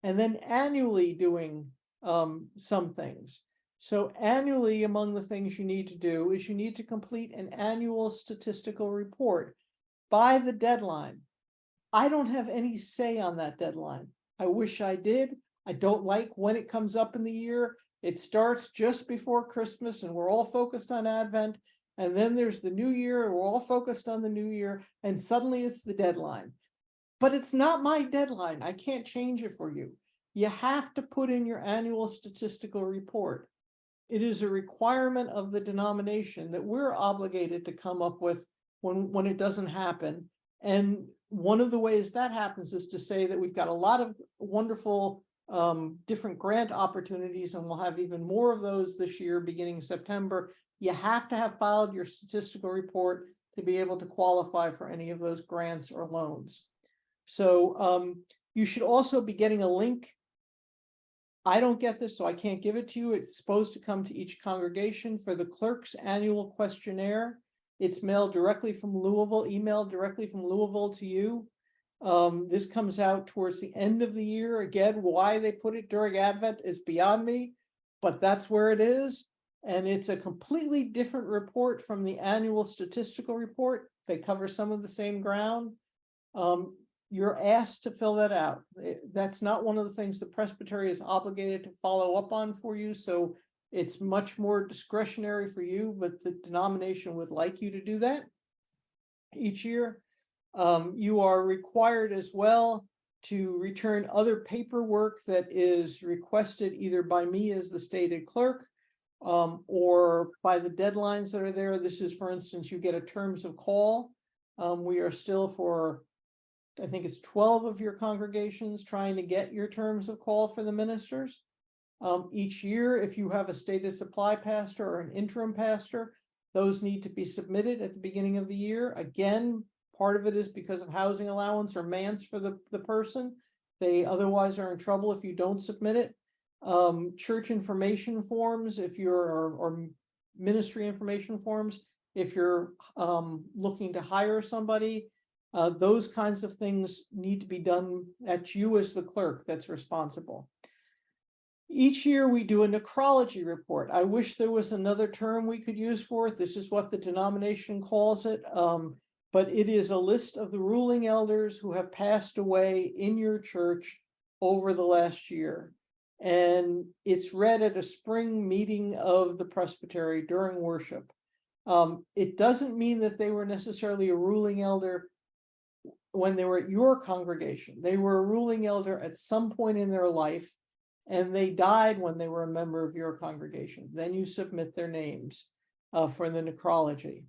and then annually doing some things. So annually, among the things you need to do is you need to complete an annual statistical report by the deadline. I don't have any say on that deadline. I wish I did. I don't like when it comes up in the year. It starts just before Christmas and we're all focused on Advent. And then there's the new year and we're all focused on the new year. And suddenly it's the deadline. But it's not my deadline. I can't change it for you. You have to put in your annual statistical report. It is a requirement of the denomination that we're obligated to come up with when it doesn't happen. And one of the ways that happens is to say that we've got a lot of wonderful different grant opportunities, and we'll have even more of those this year, beginning September. You have to have filed your statistical report to be able to qualify for any of those grants or loans. So you should also be getting a link. I don't get this, so I can't give it to you. It's supposed to come to each congregation for the clerk's annual questionnaire. It's mailed directly from Louisville, emailed directly from Louisville to you. This comes out towards the end of the year. Again, why they put it during Advent is beyond me, but that's where it is. And it's a completely different report from the annual statistical report. They cover some of the same ground. You're asked to fill that out. That's not one of the things the presbytery is obligated to follow up on for you. So it's much more discretionary for you, but the denomination would like you to do that each year. You are required as well to return other paperwork that is requested either by me as the stated clerk, or by the deadlines that are there. This is, for instance, you get a terms of call. We are still for, I think it's 12 of your congregations trying to get your terms of call for the ministers. Each year, if you have a stated supply pastor or an interim pastor, those need to be submitted at the beginning of the year. Again, part of it is because of housing allowance or manse for the person. They otherwise are in trouble if you don't submit it. Church information forms, if you're, or ministry information forms, if you're looking to hire somebody, those kinds of things need to be done. That's you as the clerk that's responsible. Each year we do a necrology report. I wish there was another term we could use for it. This is what the denomination calls it. But it is a list of the ruling elders who have passed away in your church over the last year. And it's read at a spring meeting of the presbytery during worship. It doesn't mean that they were necessarily a ruling elder when they were at your congregation. They were a ruling elder at some point in their life, and they died when they were a member of your congregation. Then you submit their names for the necrology.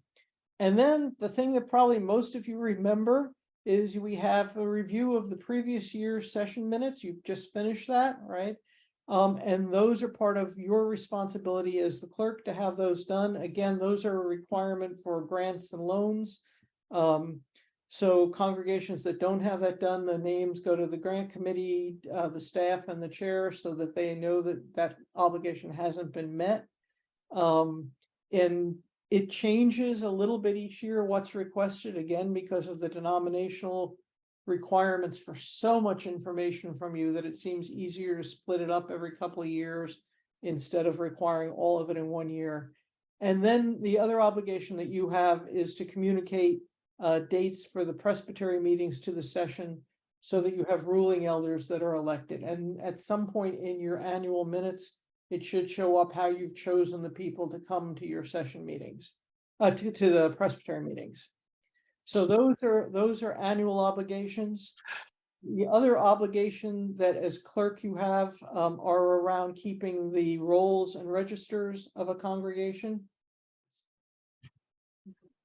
And then the thing that probably most of you remember is we have a review of the previous year's session minutes. You've just finished that, right? And those are part of your responsibility as the clerk to have those done. Again, those are a requirement for grants and loans. So congregations that don't have that done, the names go to the grant committee, the staff and the chair, so that they know that that obligation hasn't been met. And it changes a little bit each year what's requested, again, because of the denominational requirements for so much information from you that it seems easier to split it up every couple of years instead of requiring all of it in 1 year. And then the other obligation that you have is to communicate dates for the presbytery meetings to the session so that you have ruling elders that are elected. And at some point in your annual minutes, it should show up how you've chosen the people to come to your session meetings, to the presbytery meetings. So those are annual obligations. The other obligation that as clerk you have are around keeping the rolls and registers of a congregation.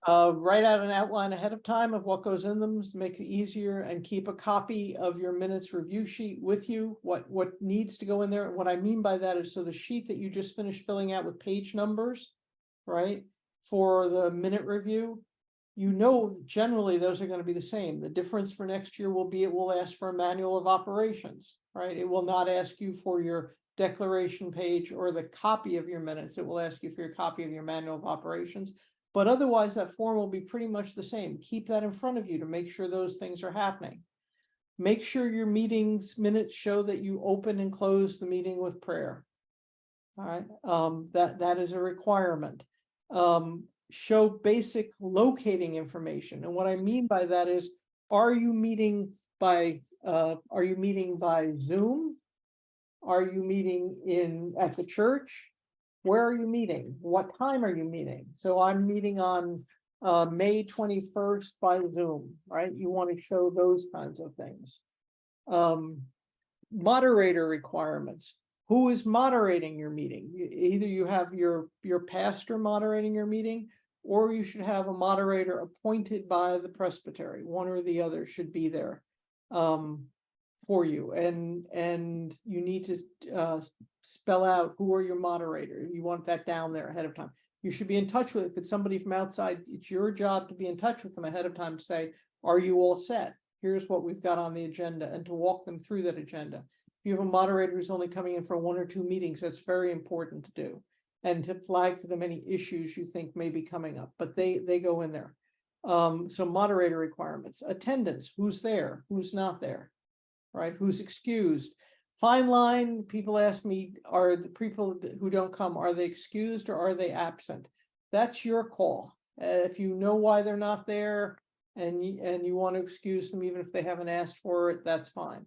Write out an outline ahead of time of what goes in them to make it easier, and keep a copy of your minutes review sheet with you, what needs to go in there. What I mean by that is, so the sheet that you just finished filling out with page numbers, right, for the minute review, you know, generally those are going to be the same. The difference for next year will be it will ask for a manual of operations, right? It will not ask you for your declaration page or the copy of your minutes. It will ask you for your copy of your manual of operations. But otherwise, that form will be pretty much the same. Keep that in front of you to make sure those things are happening. Make sure your meetings minutes show that you open and close the meeting with prayer. All right, that is a requirement. Show basic locating information. And what I mean by that is, are you meeting by Zoom? Are you meeting at the church? Where are you meeting? What time are you meeting? So I'm meeting on May 21st by Zoom, right? You want to show those kinds of things. Moderator requirements. Who is moderating your meeting? Either you have your pastor moderating your meeting, or you should have a moderator appointed by the presbytery. One or the other should be there. for you, and you need to spell out who are your moderators. You want that down there ahead of time. You should be in touch with, if it's somebody from outside, it's your job to be in touch with them ahead of time to say, are you all set? Here's what we've got on the agenda, and to walk them through that agenda. If you have a moderator who's only coming in for 1 or 2 meetings, that's very important to do, and to flag for them any issues you think may be coming up, but they go in there. So moderator requirements, attendance, who's there, who's not there, right? Who's excused. Fine line, people ask me, are the people who don't come, are they excused or are they absent? That's your call. If you know why they're not there and you want to excuse them, even if they haven't asked for it, that's fine.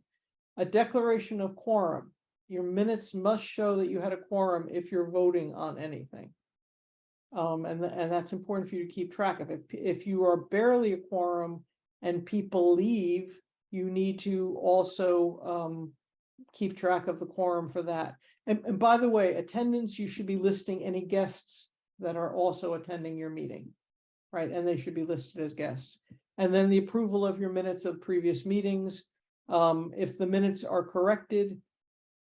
A declaration of quorum. Your minutes must show that you had a quorum if you're voting on anything. And that's important for you to keep track of. If you are barely a quorum and people leave, you need to also keep track of the quorum for that. And by the way, attendance, you should be listing any guests that are also attending your meeting, right? And they should be listed as guests. And then the approval of your minutes of previous meetings. If the minutes are corrected,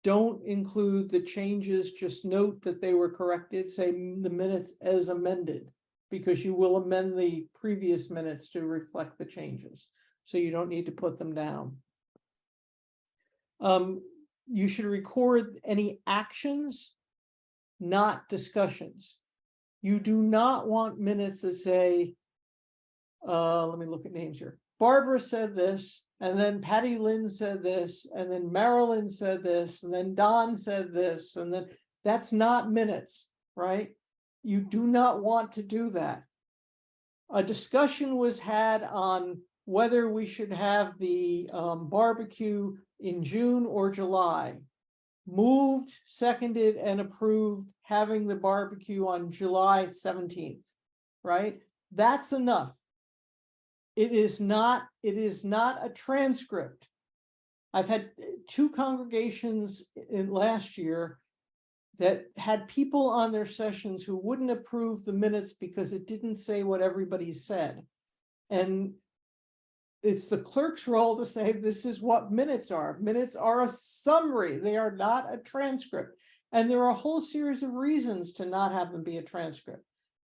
don't include the changes, just note that they were corrected, say the minutes as amended, because you will amend the previous minutes to reflect the changes. So you don't need to put them down. You should record any actions, not discussions. You do not want minutes that say, let me look at names here. Barbara said this, and then Patty Lynn said this, and then Marilyn said this, and then Don said this, and then that's not minutes, right? You do not want to do that. A discussion was had on whether we should have the barbecue in June or July. Moved, seconded, and approved having the barbecue on July 17th, right? That's enough. It is not a transcript. I've had 2 congregations in last year that had people on their sessions who wouldn't approve the minutes because it didn't say what everybody said. And it's the clerk's role to say, this is what minutes are. Minutes are a summary. They are not a transcript. And there are a whole series of reasons to not have them be a transcript.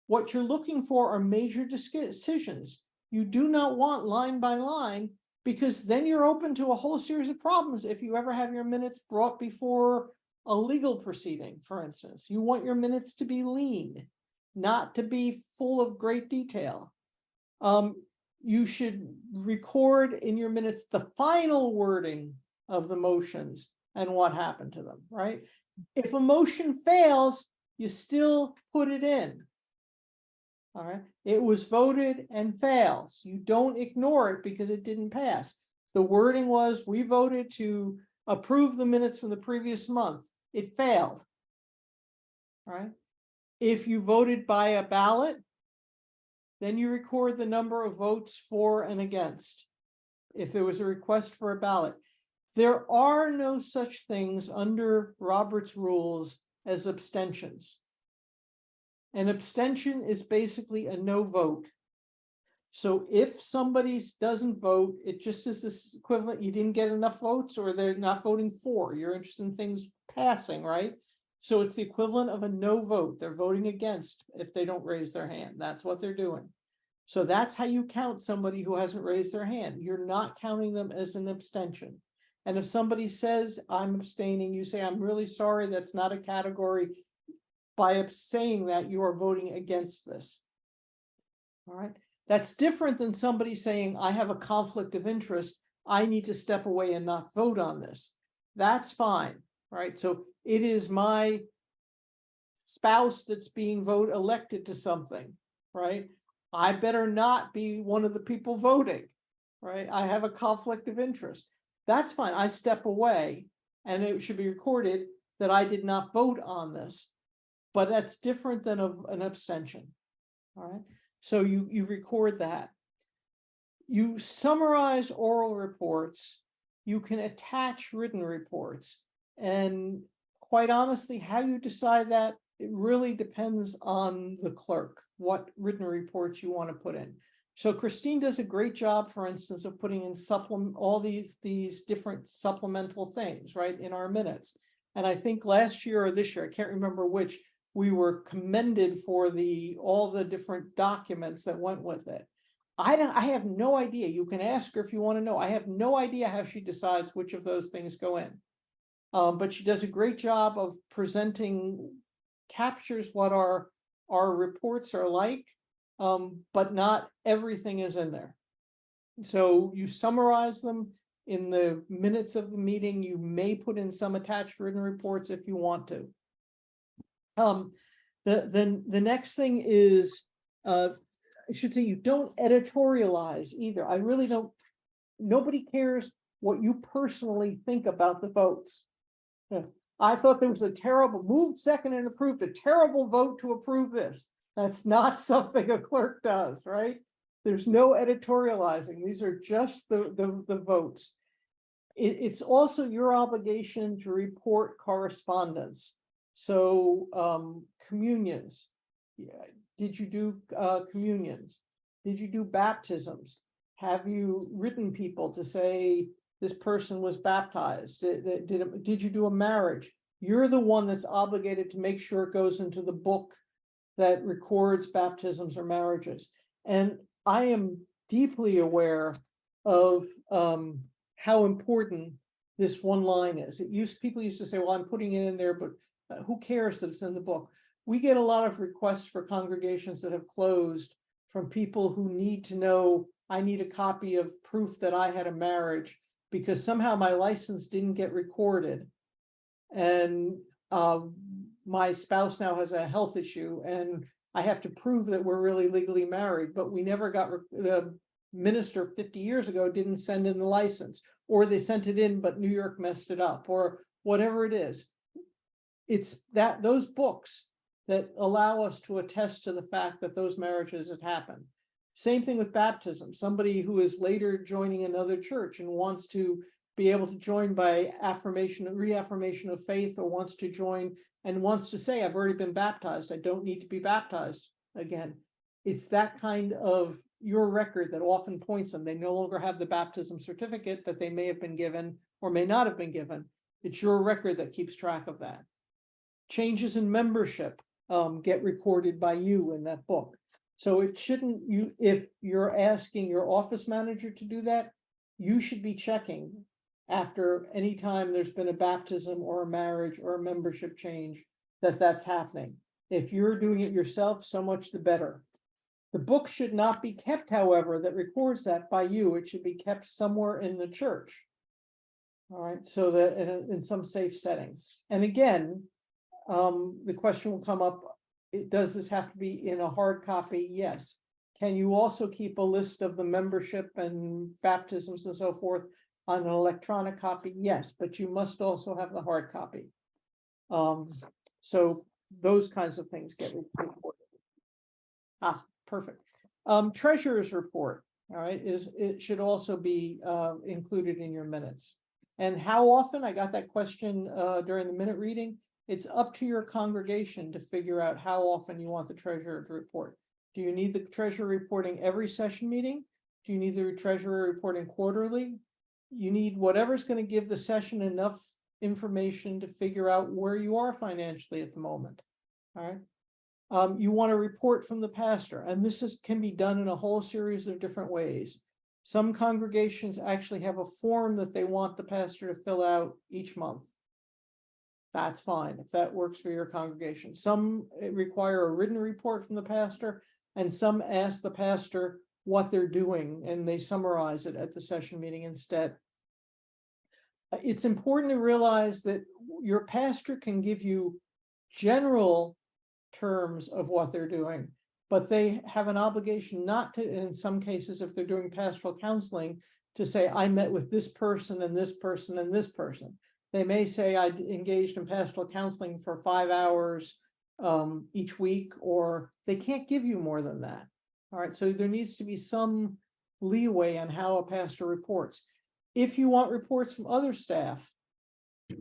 What you're looking for are major decisions. You do not want line by line, because then you're open to a whole series of problems if you ever have your minutes brought before a legal proceeding, for instance. You want your minutes to be lean, not to be full of great detail. You should record in your minutes the final wording of the motions and what happened to them, right? If a motion fails, you still put it in. All right, it was voted and fails. You don't ignore it because it didn't pass. The wording was, we voted to approve the minutes from the previous month. It failed. All right. If you voted by a ballot, then you record the number of votes for and against. If there was a request for a ballot, there are no such things under Robert's rules as abstentions. An abstention is basically a no vote. So if somebody doesn't vote, it just is this equivalent, you didn't get enough votes, or they're not voting for, you're interested in things passing, right? So it's the equivalent of a no vote. They're voting against if they don't raise their hand. That's what they're doing. So that's how you count somebody who hasn't raised their hand. You're not counting them as an abstention. And if somebody says, I'm abstaining, you say, I'm really sorry, that's not a category. By saying that, you are voting against this. All right. That's different than somebody saying, I have a conflict of interest. I need to step away and not vote on this. That's fine. Right. So it is my spouse that's being elected to something. Right. I better not be one of the people voting. Right. I have a conflict of interest. That's fine. I step away, and it should be recorded that I did not vote on this. But that's different than an abstention. All right. So you record that. You summarize oral reports. You can attach written reports. And quite honestly, how you decide that, it really depends on the clerk, what written reports you want to put in. So Christine does a great job, for instance, of putting in all these different supplemental things, right, in our minutes. And I think last year or this year, I can't remember which, we were commended for all the different documents that went with it. I have no idea. You can ask her if you want to know. I have no idea how she decides which of those things go in. But she does a great job of captures what our reports are like, but not everything is in there. So you summarize them in the minutes of the meeting. You may put in some attached written reports if you want to. The next thing is, I should say, you don't editorialize either. I really don't. Nobody cares what you personally think about the votes. I thought there was a terrible moved, second, and approved a terrible vote to approve this. That's not something a clerk does, right? There's no editorializing. These are just the votes. It's also your obligation to report correspondence. So communions. Yeah. Did you do communions? Did you do baptisms? Have you written people to say this person was baptized? Did you do a marriage? You're the one that's obligated to make sure it goes into the book that records baptisms or marriages. And I am deeply aware of how important this one line is. People used to say, well, I'm putting it in there, but who cares that it's in the book? We get a lot of requests for congregations that have closed from people who need to know, I need a copy of proof that I had a marriage because somehow my license didn't get recorded. And my spouse now has a health issue and I have to prove that we're really legally married, but we never got, the minister 50 years ago didn't send in the license, or they sent it in, but New York messed it up, or whatever it is. It's those books that allow us to attest to the fact that those marriages had happened. Same thing with baptism. Somebody who is later joining another church and wants to be able to join by reaffirmation of faith, or wants to join and wants to say, I've already been baptized, I don't need to be baptized again. It's that kind of your record that often points them. They no longer have the baptism certificate that they may have been given or may not have been given. It's your record that keeps track of that. Changes in membership get recorded by you in that book. So if you're asking your office manager to do that, you should be checking after any time there's been a baptism or a marriage or a membership change that's happening. If you're doing it yourself, so much the better. The book should not be kept, however, that records that by you. It should be kept somewhere in the church. All right, so that in some safe setting. And again, the question will come up, does this have to be in a hard copy? Yes. Can you also keep a list of the membership and baptisms and so forth on an electronic copy? Yes, but you must also have the hard copy. So those kinds of things get reported. Perfect. Treasurer's report, all right, it should also be included in your minutes. And how often? I got that question during the minute reading. It's up to your congregation to figure out how often you want the treasurer to report. Do you need the treasurer reporting every session meeting? Do you need the treasurer reporting quarterly? You need whatever's going to give the session enough information to figure out where you are financially at the moment. All right. You want a report from the pastor, and this can be done in a whole series of different ways. Some congregations actually have a form that they want the pastor to fill out each month. That's fine if that works for your congregation. Some require a written report from the pastor, and some ask the pastor what they're doing and they summarize it at the session meeting instead. It's important to realize that your pastor can give you general terms of what they're doing, but they have an obligation not to, in some cases, if they're doing pastoral counseling, to say, I met with this person and this person and this person. They may say, I engaged in pastoral counseling for 5 hours each week, or they can't give you more than that. All right, so there needs to be some leeway on how a pastor reports. If you want reports from other staff,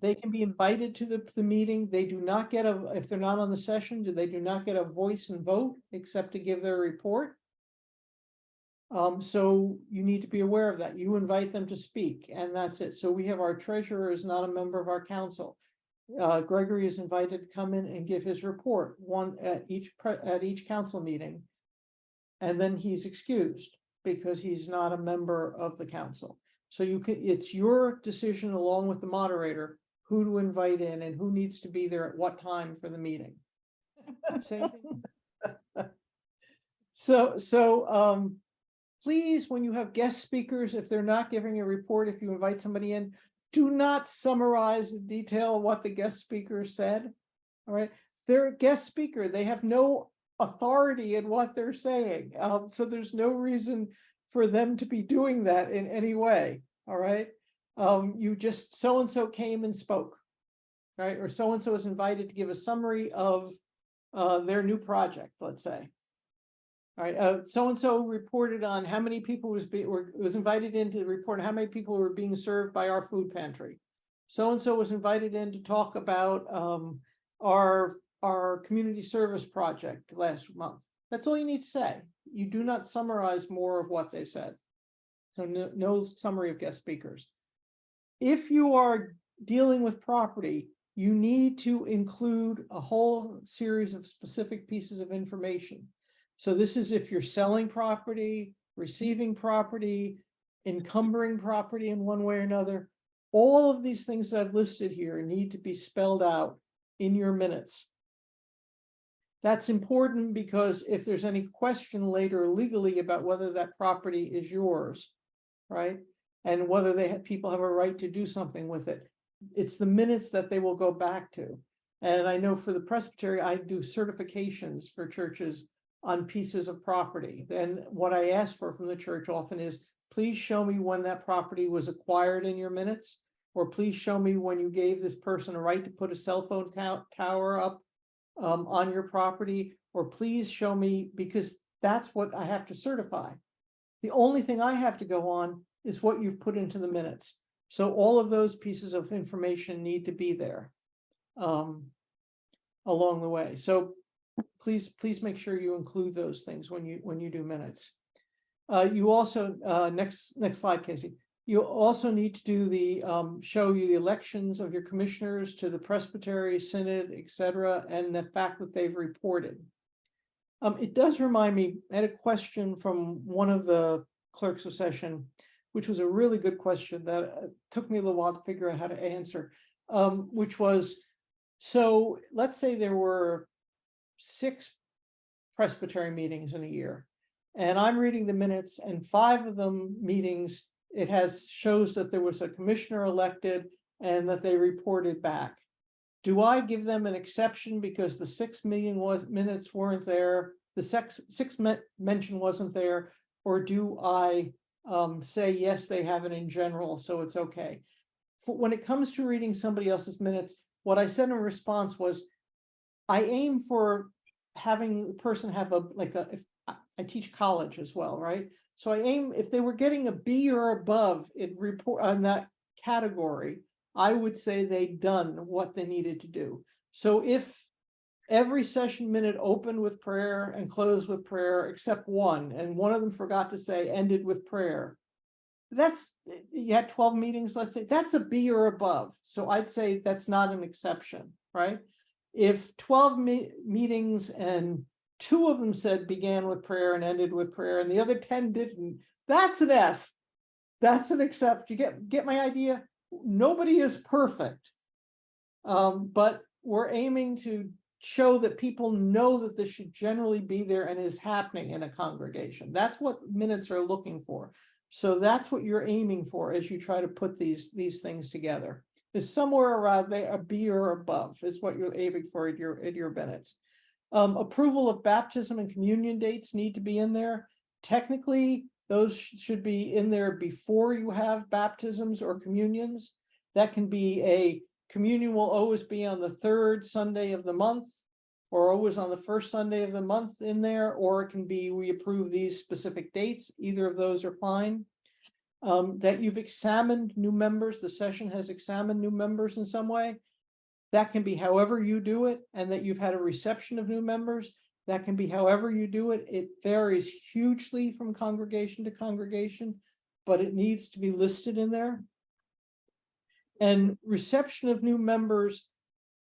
they can be invited to the meeting. They do not get if they're not on the session, they do not get a voice and vote except to give their report. So you need to be aware of that. You invite them to speak, and that's it. So we have our treasurer is not a member of our council. Gregory is invited to come in and give his report, one at each council meeting. And then he's excused because he's not a member of the council. So it's your decision along with the moderator who to invite in and who needs to be there at what time for the meeting. Same thing. So please, when you have guest speakers, if they're not giving a report, if you invite somebody in, do not summarize in detail what the guest speaker said. All right, they're a guest speaker. They have no authority in what they're saying. So there's no reason for them to be doing that in any way. All right. You just so-and-so came and spoke, right? Or so-and-so was invited to give a summary of their new project, let's say. All right, so-and-so reported on how many people was invited in to report on how many people were being served by our food pantry. So-and-so was invited in to talk about our community service project last month. That's all you need to say. You do not summarize more of what they said. So no summary of guest speakers. If you are dealing with property, you need to include a whole series of specific pieces of information. So this is if you're selling property, receiving property, encumbering property in one way or another. All of these things that I've listed here need to be spelled out in your minutes. That's important because if there's any question later legally about whether that property is yours, right? And whether people have a right to do something with it, it's the minutes that they will go back to. And I know for the presbytery, I do certifications for churches on pieces of property. Then what I ask for from the church often is, please show me when that property was acquired in your minutes, or please show me when you gave this person a right to put a cell phone tower up on your property, or please show me, because that's what I have to certify. The only thing I have to go on is what you've put into the minutes. So all of those pieces of information need to be there along the way. So please make sure you include those things when you do minutes. You also next slide, Casey. You also need to do the show you the elections of your commissioners to the presbytery, synod, etc., and the fact that they've reported. It does remind me, I had a question from one of the clerks of session, which was a really good question that took me a little while to figure out how to answer, which was, so let's say there were 6 presbytery meetings in a year, and I'm reading the minutes, and 5 of them meetings, it shows that there was a commissioner elected and that they reported back. Do I give them an exception because the 6 minutes weren't there, the 6 mention wasn't there, or do I say yes, they have it in general, so it's okay? When it comes to reading somebody else's minutes, what I said in response was, I aim for having the person have if I teach college as well, right? So I aim, if they were getting a B or above in report on that category, I would say they'd done what they needed to do. So if every session minute opened with prayer and closed with prayer except one, and one of them forgot to say ended with prayer, you had 12 meetings, let's say, that's a B or above. So I'd say that's not an exception, right? If 12 meetings and 2 of them said began with prayer and ended with prayer, and the other 10 didn't, that's an F. That's an exception. You get my idea? Nobody is perfect. But we're aiming to show that people know that this should generally be there and is happening in a congregation. That's what minutes are looking for. So that's what you're aiming for as you try to put these things together. Is somewhere around there, a B or above is what you're aiming for at your minutes. Approval of baptism and communion dates need to be in there. Technically, those should be in there before you have baptisms or communions. That can be communion will always be on the 3rd Sunday of the month, or always on the 1st Sunday of the month in there, or it can be, we approve these specific dates. Either of those are fine. That you've examined new members, the session has examined new members in some way. That can be however you do it, and that you've had a reception of new members. That can be however you do it. It varies hugely from congregation to congregation, but it needs to be listed in there. And reception of new members,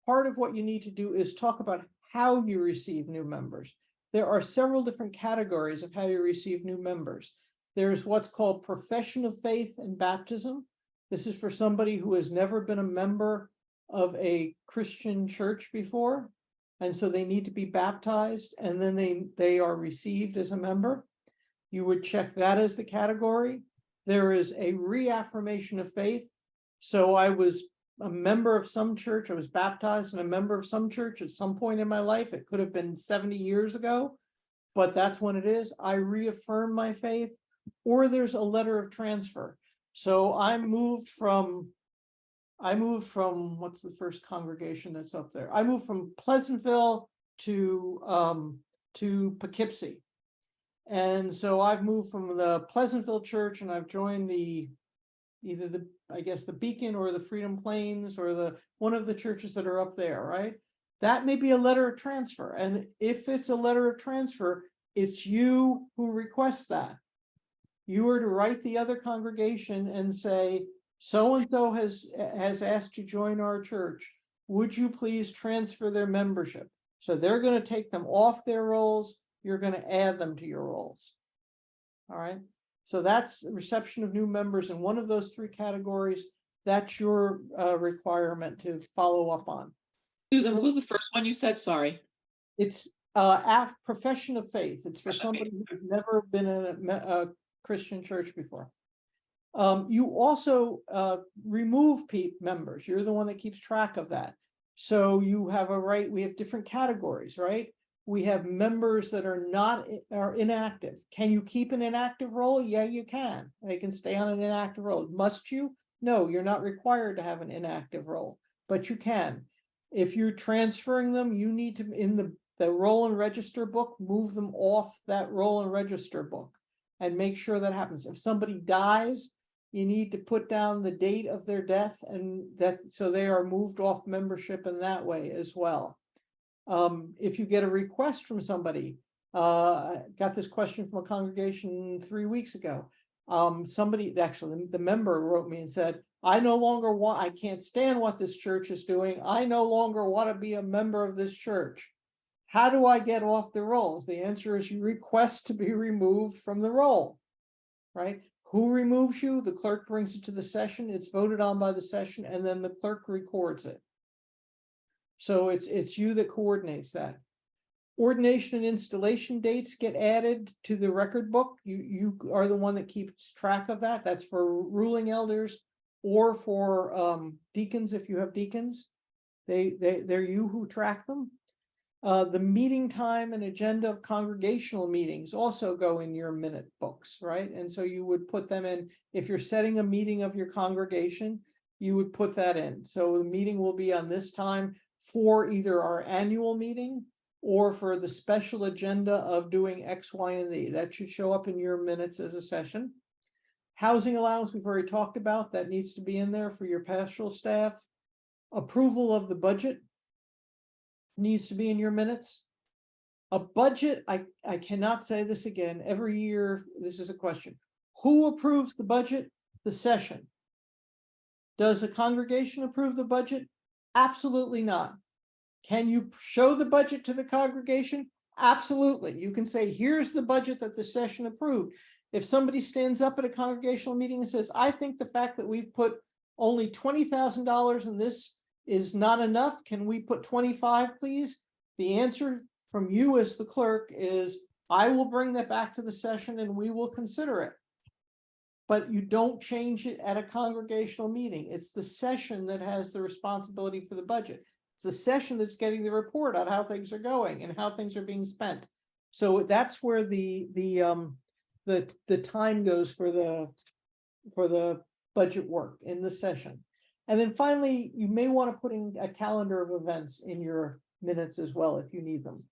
part of what you need to do is talk about how you receive new members. There are several different categories of how you receive new members. There's what's called profession of faith and baptism. This is for somebody who has never been a member of a Christian church before. And so they need to be baptized, and then they are received as a member. You would check that as the category. There is a reaffirmation of faith. So I was a member of some church, I was baptized and a member of some church at some point in my life. It could have been 70 years ago, but that's when it is. I reaffirm my faith, or there's a letter of transfer. So I moved from, what's the first congregation that's up there? I moved from Pleasantville to Poughkeepsie. And so I've moved from the Pleasantville church and I've joined either the Beacon or the Freedom Plains or one of the churches that are up there, right? That may be a letter of transfer. And if it's a letter of transfer, it's you who requests that. You are to write the other congregation and say, so-and-so has asked to join our church. Would you please transfer their membership? So they're going to take them off their rolls. You're going to add them to your rolls. All right. So that's reception of new members in one of those three categories. That's your requirement to follow up on. Susan, what was the first one you said? Sorry. It's profession of faith. It's for somebody who's never been in a Christian church before. You also remove members. You're the one that keeps track of that. So you have a right. We have different categories, right? We have members that are inactive. Can you keep an inactive role? Yeah, you can. They can stay on an inactive role. Must you? No, you're not required to have an inactive role, but you can. If you're transferring them, you need to, in the roll and register book, move them off that roll and register book and make sure that happens. If somebody dies, you need to put down the date of their death, and so they are moved off membership in that way as well. If you get a request from somebody, I got this question from a congregation 3 weeks ago. Somebody, actually, the member wrote me and said, I can't stand what this church is doing. I no longer want to be a member of this church. How do I get off the rolls? The answer is you request to be removed from the roll, right? Who removes you? The clerk brings it to the session. It's voted on by the session, and then the clerk records it. So it's you that coordinates that. Ordination and installation dates get added to the record book. You are the one that keeps track of that. That's for ruling elders or for deacons if you have deacons. They're you who track them. The meeting time and agenda of congregational meetings also go in your minute books, right? And so you would put them in. If you're setting a meeting of your congregation, you would put that in. So the meeting will be on this time for either our annual meeting or for the special agenda of doing X, Y, and Z. That should show up in your minutes as a session. Housing allowance, we've already talked about. That needs to be in there for your pastoral staff. Approval of the budget needs to be in your minutes. A budget, I cannot say this again. Every year, this is a question. Who approves the budget? The session. Does a congregation approve the budget? Absolutely not. Can you show the budget to the congregation? Absolutely. You can say, here's the budget that the session approved. If somebody stands up at a congregational meeting and says, I think the fact that we've put only $20,000 in this is not enough. Can we put 25, please? The answer from you as the clerk is, I will bring that back to the session and we will consider it. But you don't change it at a congregational meeting. It's the session that has the responsibility for the budget. It's the session that's getting the report on how things are going and how things are being spent. So that's where the time goes for the budget work in the session. And then finally, you may want to put in a calendar of events in your minutes as well if you need them.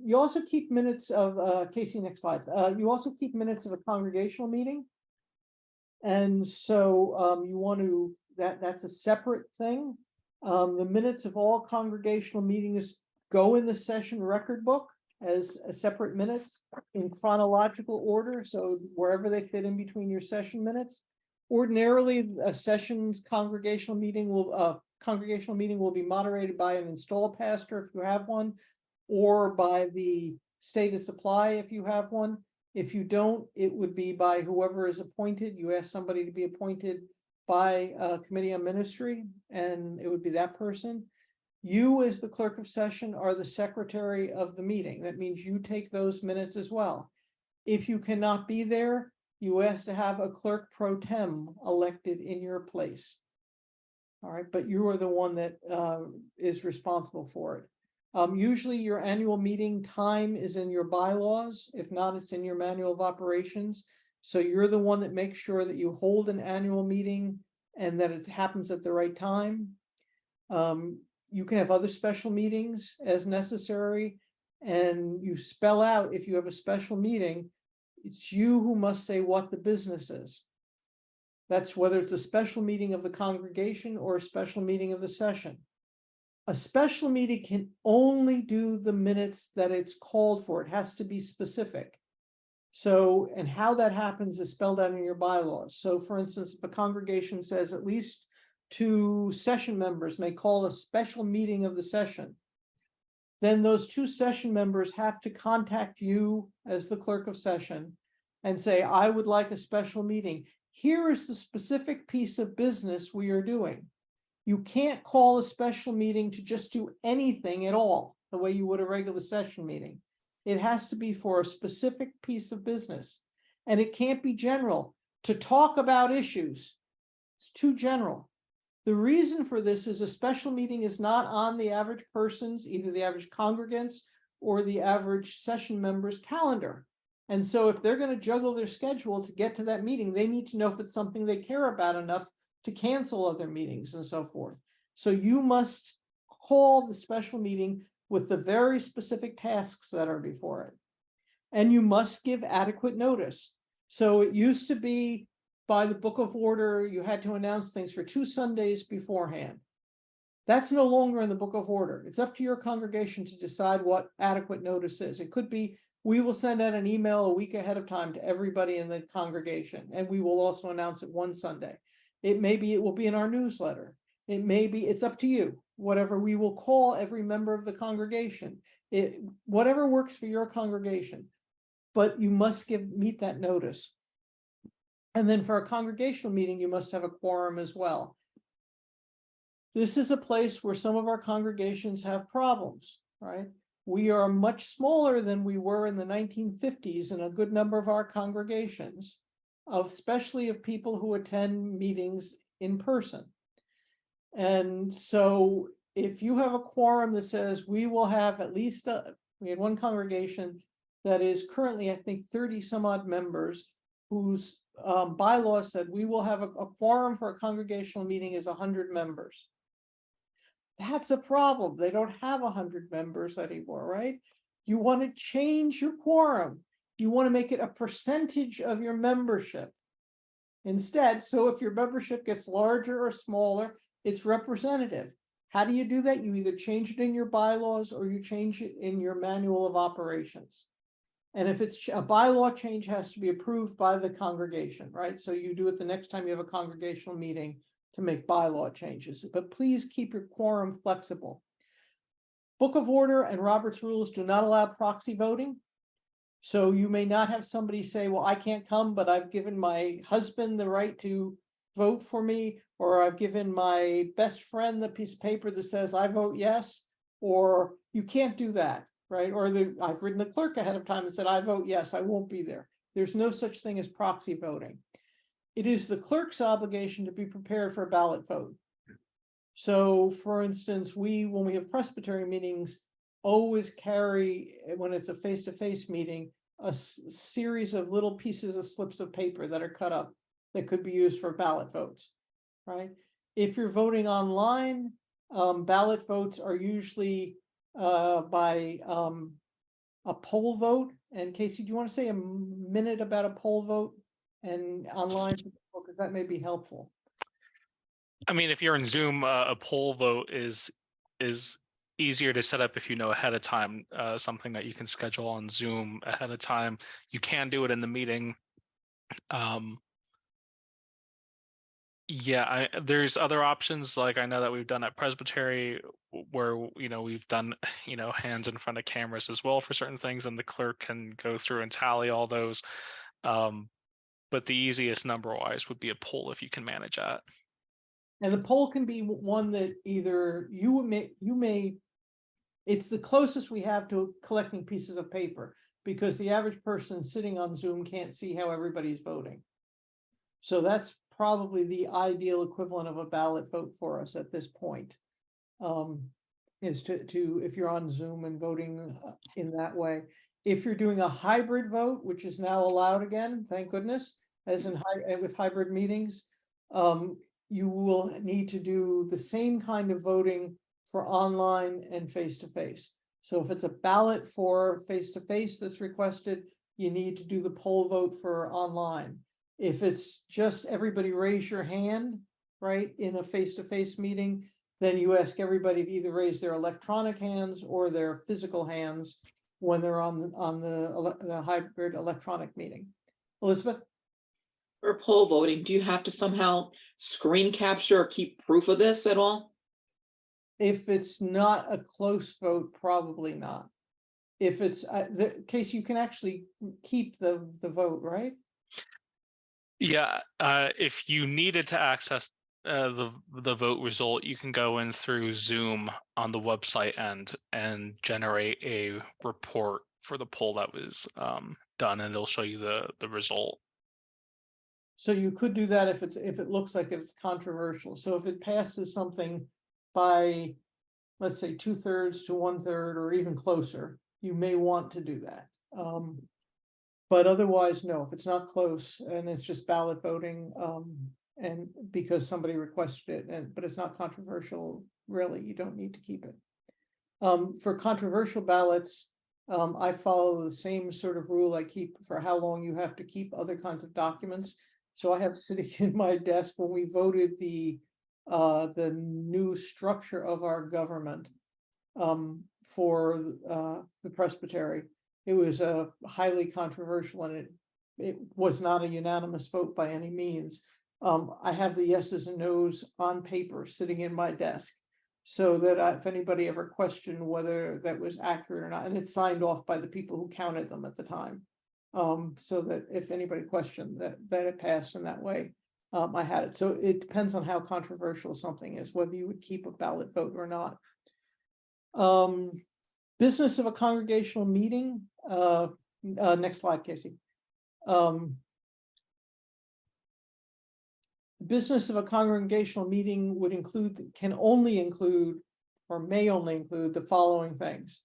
You also keep minutes of Casey, next slide. You also keep minutes of a congregational meeting. And so you want to, that's a separate thing. The minutes of all congregational meetings go in the session record book as a separate minutes in chronological order, so wherever they fit in between your session minutes. Ordinarily, a session's congregational meeting will be moderated by an install pastor if you have one, or by the state of supply if you have one. If you don't, it would be by whoever is appointed. You ask somebody to be appointed by a committee on ministry, and it would be that person. You, as the clerk of session, are the secretary of the meeting. That means you take those minutes as well. If you cannot be there, you ask to have a clerk pro tem elected in your place. All right, but you are the one that is responsible for it. Usually your annual meeting time is in your bylaws. If not, it's in your manual of operations. So you're the one that makes sure that you hold an annual meeting and that it happens at the right time. You can have other special meetings as necessary, and you spell out if you have a special meeting, it's you who must say what the business is. That's whether it's a special meeting of the congregation or a special meeting of the session. A special meeting can only do the minutes that it's called for. It has to be specific. So, and how that happens is spelled out in your bylaws. So for instance, if a congregation says at least 2 session members may call a special meeting of the session, then those 2 session members have to contact you as the clerk of session and say, I would like a special meeting. Here is the specific piece of business we are doing. You can't call a special meeting to just do anything at all, the way you would a regular session meeting. It has to be for a specific piece of business. And it can't be general. To talk about issues, it's too general. The reason for this is a special meeting is not on the average person's, either the average congregants or the average session member's calendar. And so if they're going to juggle their schedule to get to that meeting, they need to know if it's something they care about enough to cancel other meetings and so forth. So you must call the special meeting with the very specific tasks that are before it. And you must give adequate notice. So it used to be by the book of order, you had to announce things for 2 Sundays beforehand. That's no longer in the book of order. It's up to your congregation to decide what adequate notice is. It could be, we will send out an email a week ahead of time to everybody in the congregation, and we will also announce it one Sunday. It may be, it will be in our newsletter. It may be, it's up to you. Whatever, we will call every member of the congregation. Whatever works for your congregation, but you must meet that notice. And then for a congregational meeting, you must have a quorum as well. This is a place where some of our congregations have problems, right? We are much smaller than we were in the 1950s in a good number of our congregations, especially of people who attend meetings in person. And so if you have a quorum that says we will have at least, we had one congregation that is currently, I think, 30 some odd members, whose bylaws said we will have a quorum for a congregational meeting is 100 members. That's a problem. They don't have 100 members anymore, right? You want to change your quorum. You want to make it a percentage of your membership instead. So if your membership gets larger or smaller, it's representative. How do you do that? You either change it in your bylaws or you change it in your manual of operations. And if it's a bylaw change, has to be approved by the congregation, right? So you do it the next time you have a congregational meeting to make bylaw changes, but please keep your quorum flexible. Book of Order and Robert's Rules do not allow proxy voting. So you may not have somebody say, well, I can't come, but I've given my husband the right to vote for me, or I've given my best friend the piece of paper that says I vote yes, or you can't do that. Right? Or I've written the clerk ahead of time and said, I vote yes, I won't be there. There's no such thing as proxy voting. It is the clerk's obligation to be prepared for a ballot vote. So for instance, when we have presbytery meetings, always carry, when it's a face-to-face meeting, a series of little pieces of slips of paper that are cut up that could be used for ballot votes, right? If you're voting online, ballot votes are usually by a poll vote. And Casey, do you want to say a minute about a poll vote and online, because that may be helpful? I mean, if you're in Zoom, a poll vote is easier to set up if you know ahead of time, something that you can schedule on Zoom ahead of time. You can do it in the meeting. Yeah, there's other options, like I know that we've done at Presbytery where, we've done, hands in front of cameras as well for certain things, and the clerk can go through and tally all those. But the easiest number-wise would be a poll if you can manage that. And the poll can be one that either you may, it's the closest we have to collecting pieces of paper, because the average person sitting on Zoom can't see how everybody's voting. So that's probably the ideal equivalent of a ballot vote for us at this point. Is to if you're on Zoom and voting in that way. If you're doing a hybrid vote, which is now allowed again, thank goodness, as in with hybrid meetings, you will need to do the same kind of voting for online and face-to-face. So if it's a ballot for face-to-face that's requested, you need to do the poll vote for online. If it's just everybody raise your hand, right, in a face-to-face meeting, then you ask everybody to either raise their electronic hands or their physical hands when they're on the hybrid electronic meeting. Elizabeth? For poll voting, do you have to somehow screen capture or keep proof of this at all? If it's not a close vote, probably not. If it's the case, you can actually keep the vote, right? Yeah, if you needed to access the vote result, you can go in through Zoom on the website and generate a report for the poll that was done, and it'll show you the result. So you could do that if it looks like it's controversial. So if it passes something by, let's say, 2/3 to 1/3 or even closer, you may want to do that. But otherwise, no, if it's not close and it's just ballot voting, and because somebody requested it, but it's not controversial, really, you don't need to keep it. For controversial ballots, I follow the same sort of rule I keep for how long you have to keep other kinds of documents. So I have sitting in my desk when we voted the new structure of our government for the Presbytery. It was a highly controversial, and it was not a unanimous vote by any means. I have the yeses and nos on paper sitting in my desk, so that if anybody ever questioned whether that was accurate or not, and it's signed off by the people who counted them at the time, so that if anybody questioned that it passed in that way, I had it. So it depends on how controversial something is, whether you would keep a ballot vote or not. Business of a congregational meeting. Next slide, Casey. The business of a congregational meeting would can only include, or may only include, the following things: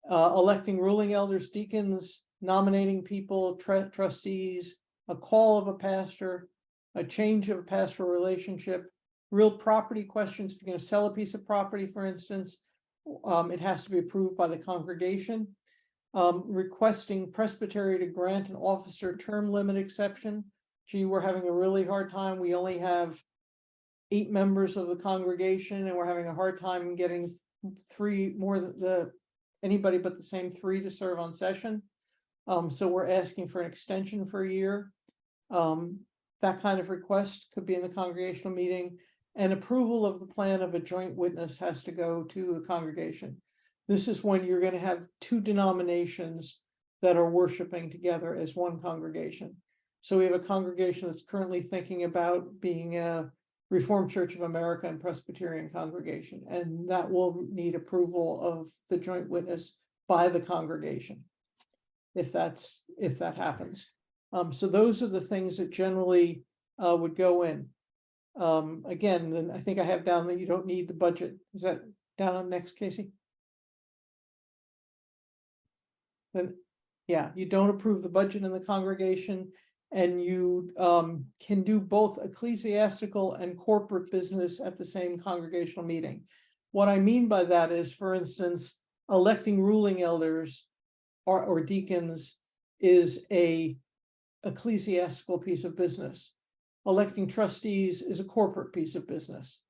electing ruling elders, deacons, nominating people, trustees, a call of a pastor, a change of a pastoral relationship, real property questions. If you're going to sell a piece of property, for instance, it has to be approved by the congregation. Requesting Presbytery to grant an officer term limit exception. Gee, we're having a really hard time. We only have 8 members of the congregation, and we're having a hard time getting 3 more than anybody but the same 3 to serve on session. So we're asking for an extension for a year. That kind of request could be in the congregational meeting. And approval of the plan of a joint witness has to go to the congregation. This is when you're going to have 2 denominations that are worshiping together as one congregation. So we have a congregation that's currently thinking about being a Reformed Church of America and Presbyterian congregation, and that will need approval of the joint witness by the congregation, if that happens. So those are the things that generally would go in. Again, then I think I have down that you don't need the budget. Is that down on next, Casey? Then, yeah, you don't approve the budget in the congregation, and you can do both ecclesiastical and corporate business at the same congregational meeting. What I mean by that is, for instance, electing ruling elders or deacons is a ecclesiastical piece of business. Electing trustees is a corporate piece of business.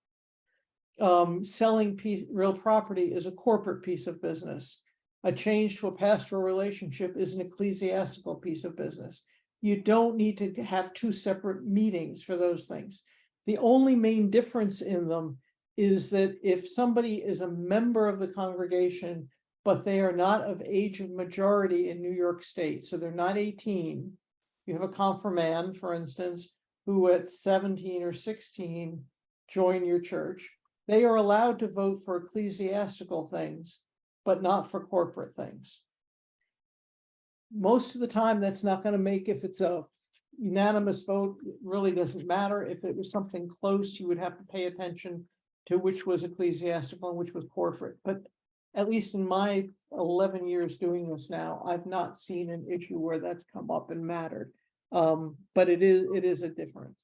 selling real property is a corporate piece of business. A change to a pastoral relationship is an ecclesiastical piece of business. You don't need to have two separate meetings for those things. The only main difference in them is that if somebody is a member of the congregation, but they are not of age of majority in New York State, so they're not 18. You have a confirmand, for instance, who at 17 or 16 join your church. They are allowed to vote for ecclesiastical things, but not for corporate things. Most of the time, that's not going to make, if it's a unanimous vote, it really doesn't matter. If it was something close, you would have to pay attention to which was ecclesiastical and which was corporate. But at least in my 11 years doing this now, I've not seen an issue where that's come up and mattered. But it is a difference.